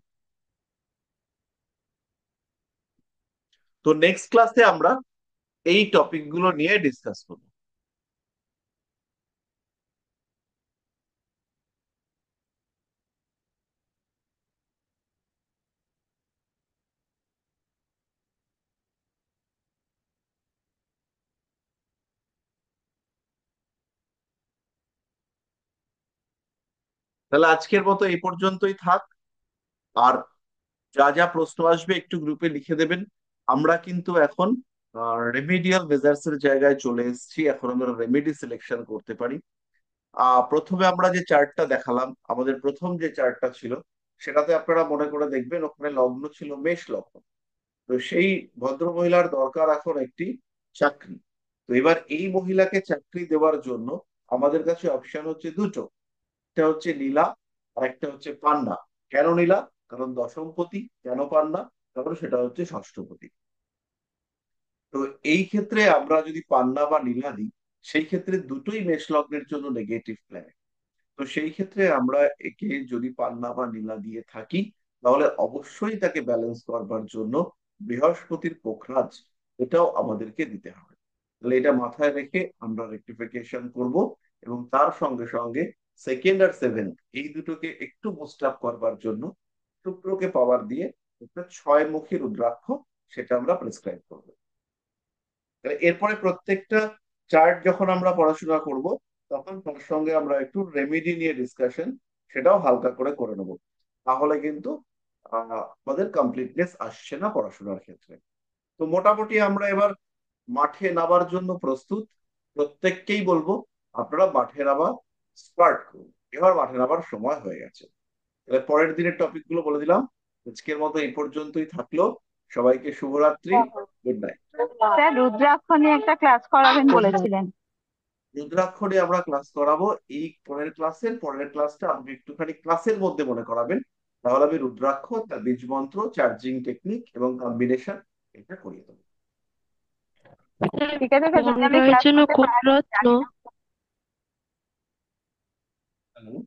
তো নেক্সট ক্লাসে আমরা এই টপিক গুলো নিয়ে ডিসকাস করবো। তাহলে আজকের মতো এই পর্যন্তই থাক। আর যা যা প্রশ্ন আসবে একটু গ্রুপে লিখে দেবেন। আমরা কিন্তু এখন রেমিডিয়াল মেজার্স এর জায়গায় চলে এসেছি, এখন আমরা রেমেডি সিলেকশন করতে পারি। প্রথমে আমরা যে চার্টটা দেখালাম, আমাদের প্রথম যে চার্টটা ছিল, সেটাতে আপনারা মনে করে দেখবেন ওখানে লগ্ন ছিল মেষ লগ্ন। তো সেই ভদ্রমহিলার দরকার এখন একটি চাকরি। তো এবার এই মহিলাকে চাকরি দেওয়ার জন্য আমাদের কাছে অপশন হচ্ছে দুটো। একটা হচ্ছে নীলা, আর একটা হচ্ছে পান্না। কেন নীলা? কারণ দশমপতি। কেন পান্না? কারণ সেটা হচ্ছে ষষ্ঠপতি। তো এই ক্ষেত্রে আমরা যদি পান্না বা নীলা দিই, সেই ক্ষেত্রে দুটোই মেষ লগ্নের জন্য নেগেটিভ প্ল্যানেট। তো সেই ক্ষেত্রে আমরা একে যদি পান্না বা নীলা দিয়ে থাকি, তাহলে অবশ্যই তাকে ব্যালেন্স করবার জন্য বৃহস্পতির পোখরাজ এটাও আমাদেরকে দিতে হবে। তাহলে এটা মাথায় রেখে আমরা রেক্টিফিকেশন করব, এবং তার সঙ্গে সঙ্গে সেকেন্ড আর সেভেন্থ এই দুটোকে একটু বুস্ট আপ করবার জন্য শুক্রকে পাওয়ার দিয়ে একটা 6 মুখী রুদ্রাক্ষ সেটা আমরা প্রেসক্রাইব করবো। তাহলে এরপরে প্রত্যেকটা চার্ট যখন আমরা পড়াশোনা করব, তখন তার সঙ্গে আমরা একটু রেমেডি নিয়ে ডিসকাশন সেটাও হালকা করে করে নেব। তাহলে কিন্তু আমাদের কমপ্লিটনেস আসছে না পড়াশোনার ক্ষেত্রে। তো মোটামুটি আমরা এবার মাঠে নামার জন্য প্রস্তুত। প্রত্যেককেই বলবো আপনারা মাঠে নামা স্টার্ট করুন। এবার মাঠে নামার সময় হয়ে গেছে। তাহলে পরের দিনের টপিক গুলো বলে দিলাম। আজকের মতো এই পর্যন্তই থাকলো। সবাইকে শুভরাত্রি। Good night. স্যার রুদ্রাক্ষ নিয়ে একটা ক্লাস করাবেন বলেছিলেন। রুদ্রাক্ষরে আমরা ক্লাস করাবো। এই পরের ক্লাসটা আপনি একটুখানি ক্লাসের মধ্যে মনে করাবেন। তাহলে আমি রুদ্রাক্ষ, তার বীজ মন্ত্র, চার্জিং টেকনিক এবং কম্বিনেশন এটা করিয়ে দেবো। স্যার ঠিক আছে স্যার, কোন যদি আমি গ্রহের ক্লাস জন্য করতে কোন পারি রত্ন? জানি না।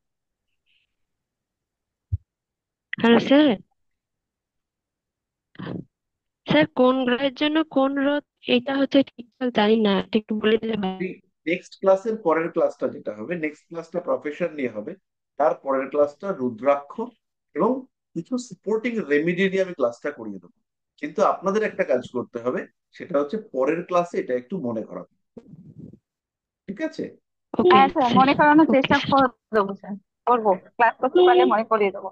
হ্যালো স্যার, স্যার কোন গ্রহের জন্য কোন রথ? এটা হচ্ছে ঠিকঠাক জানি না, এটা একটু বলে দিলে ভালো। নেক্সট ক্লাসের পরের ক্লাসটা যেটা হবে, নেক্সট ক্লাসটা প্রফেশন নিয়ে হবে। তার পরের ক্লাসটা রুদ্রাক্ষ এবং কিছু সাপোর্টিং রেমিডি নিয়ে আমি ক্লাসটা করিয়ে দেবো। কিন্তু আপনাদের একটা কাজ করতে হবে, সেটা হচ্ছে পরের ক্লাসে এটা একটু মনে করাবে। ঠিক আছে? ওকে হ্যাঁ স্যার, স্যার, মনে করানোর ওকে চেষ্টা স্যার। করে দেবো স্যার, করবো, ক্লাস করতে পারলে মনে করিয়ে দেবো।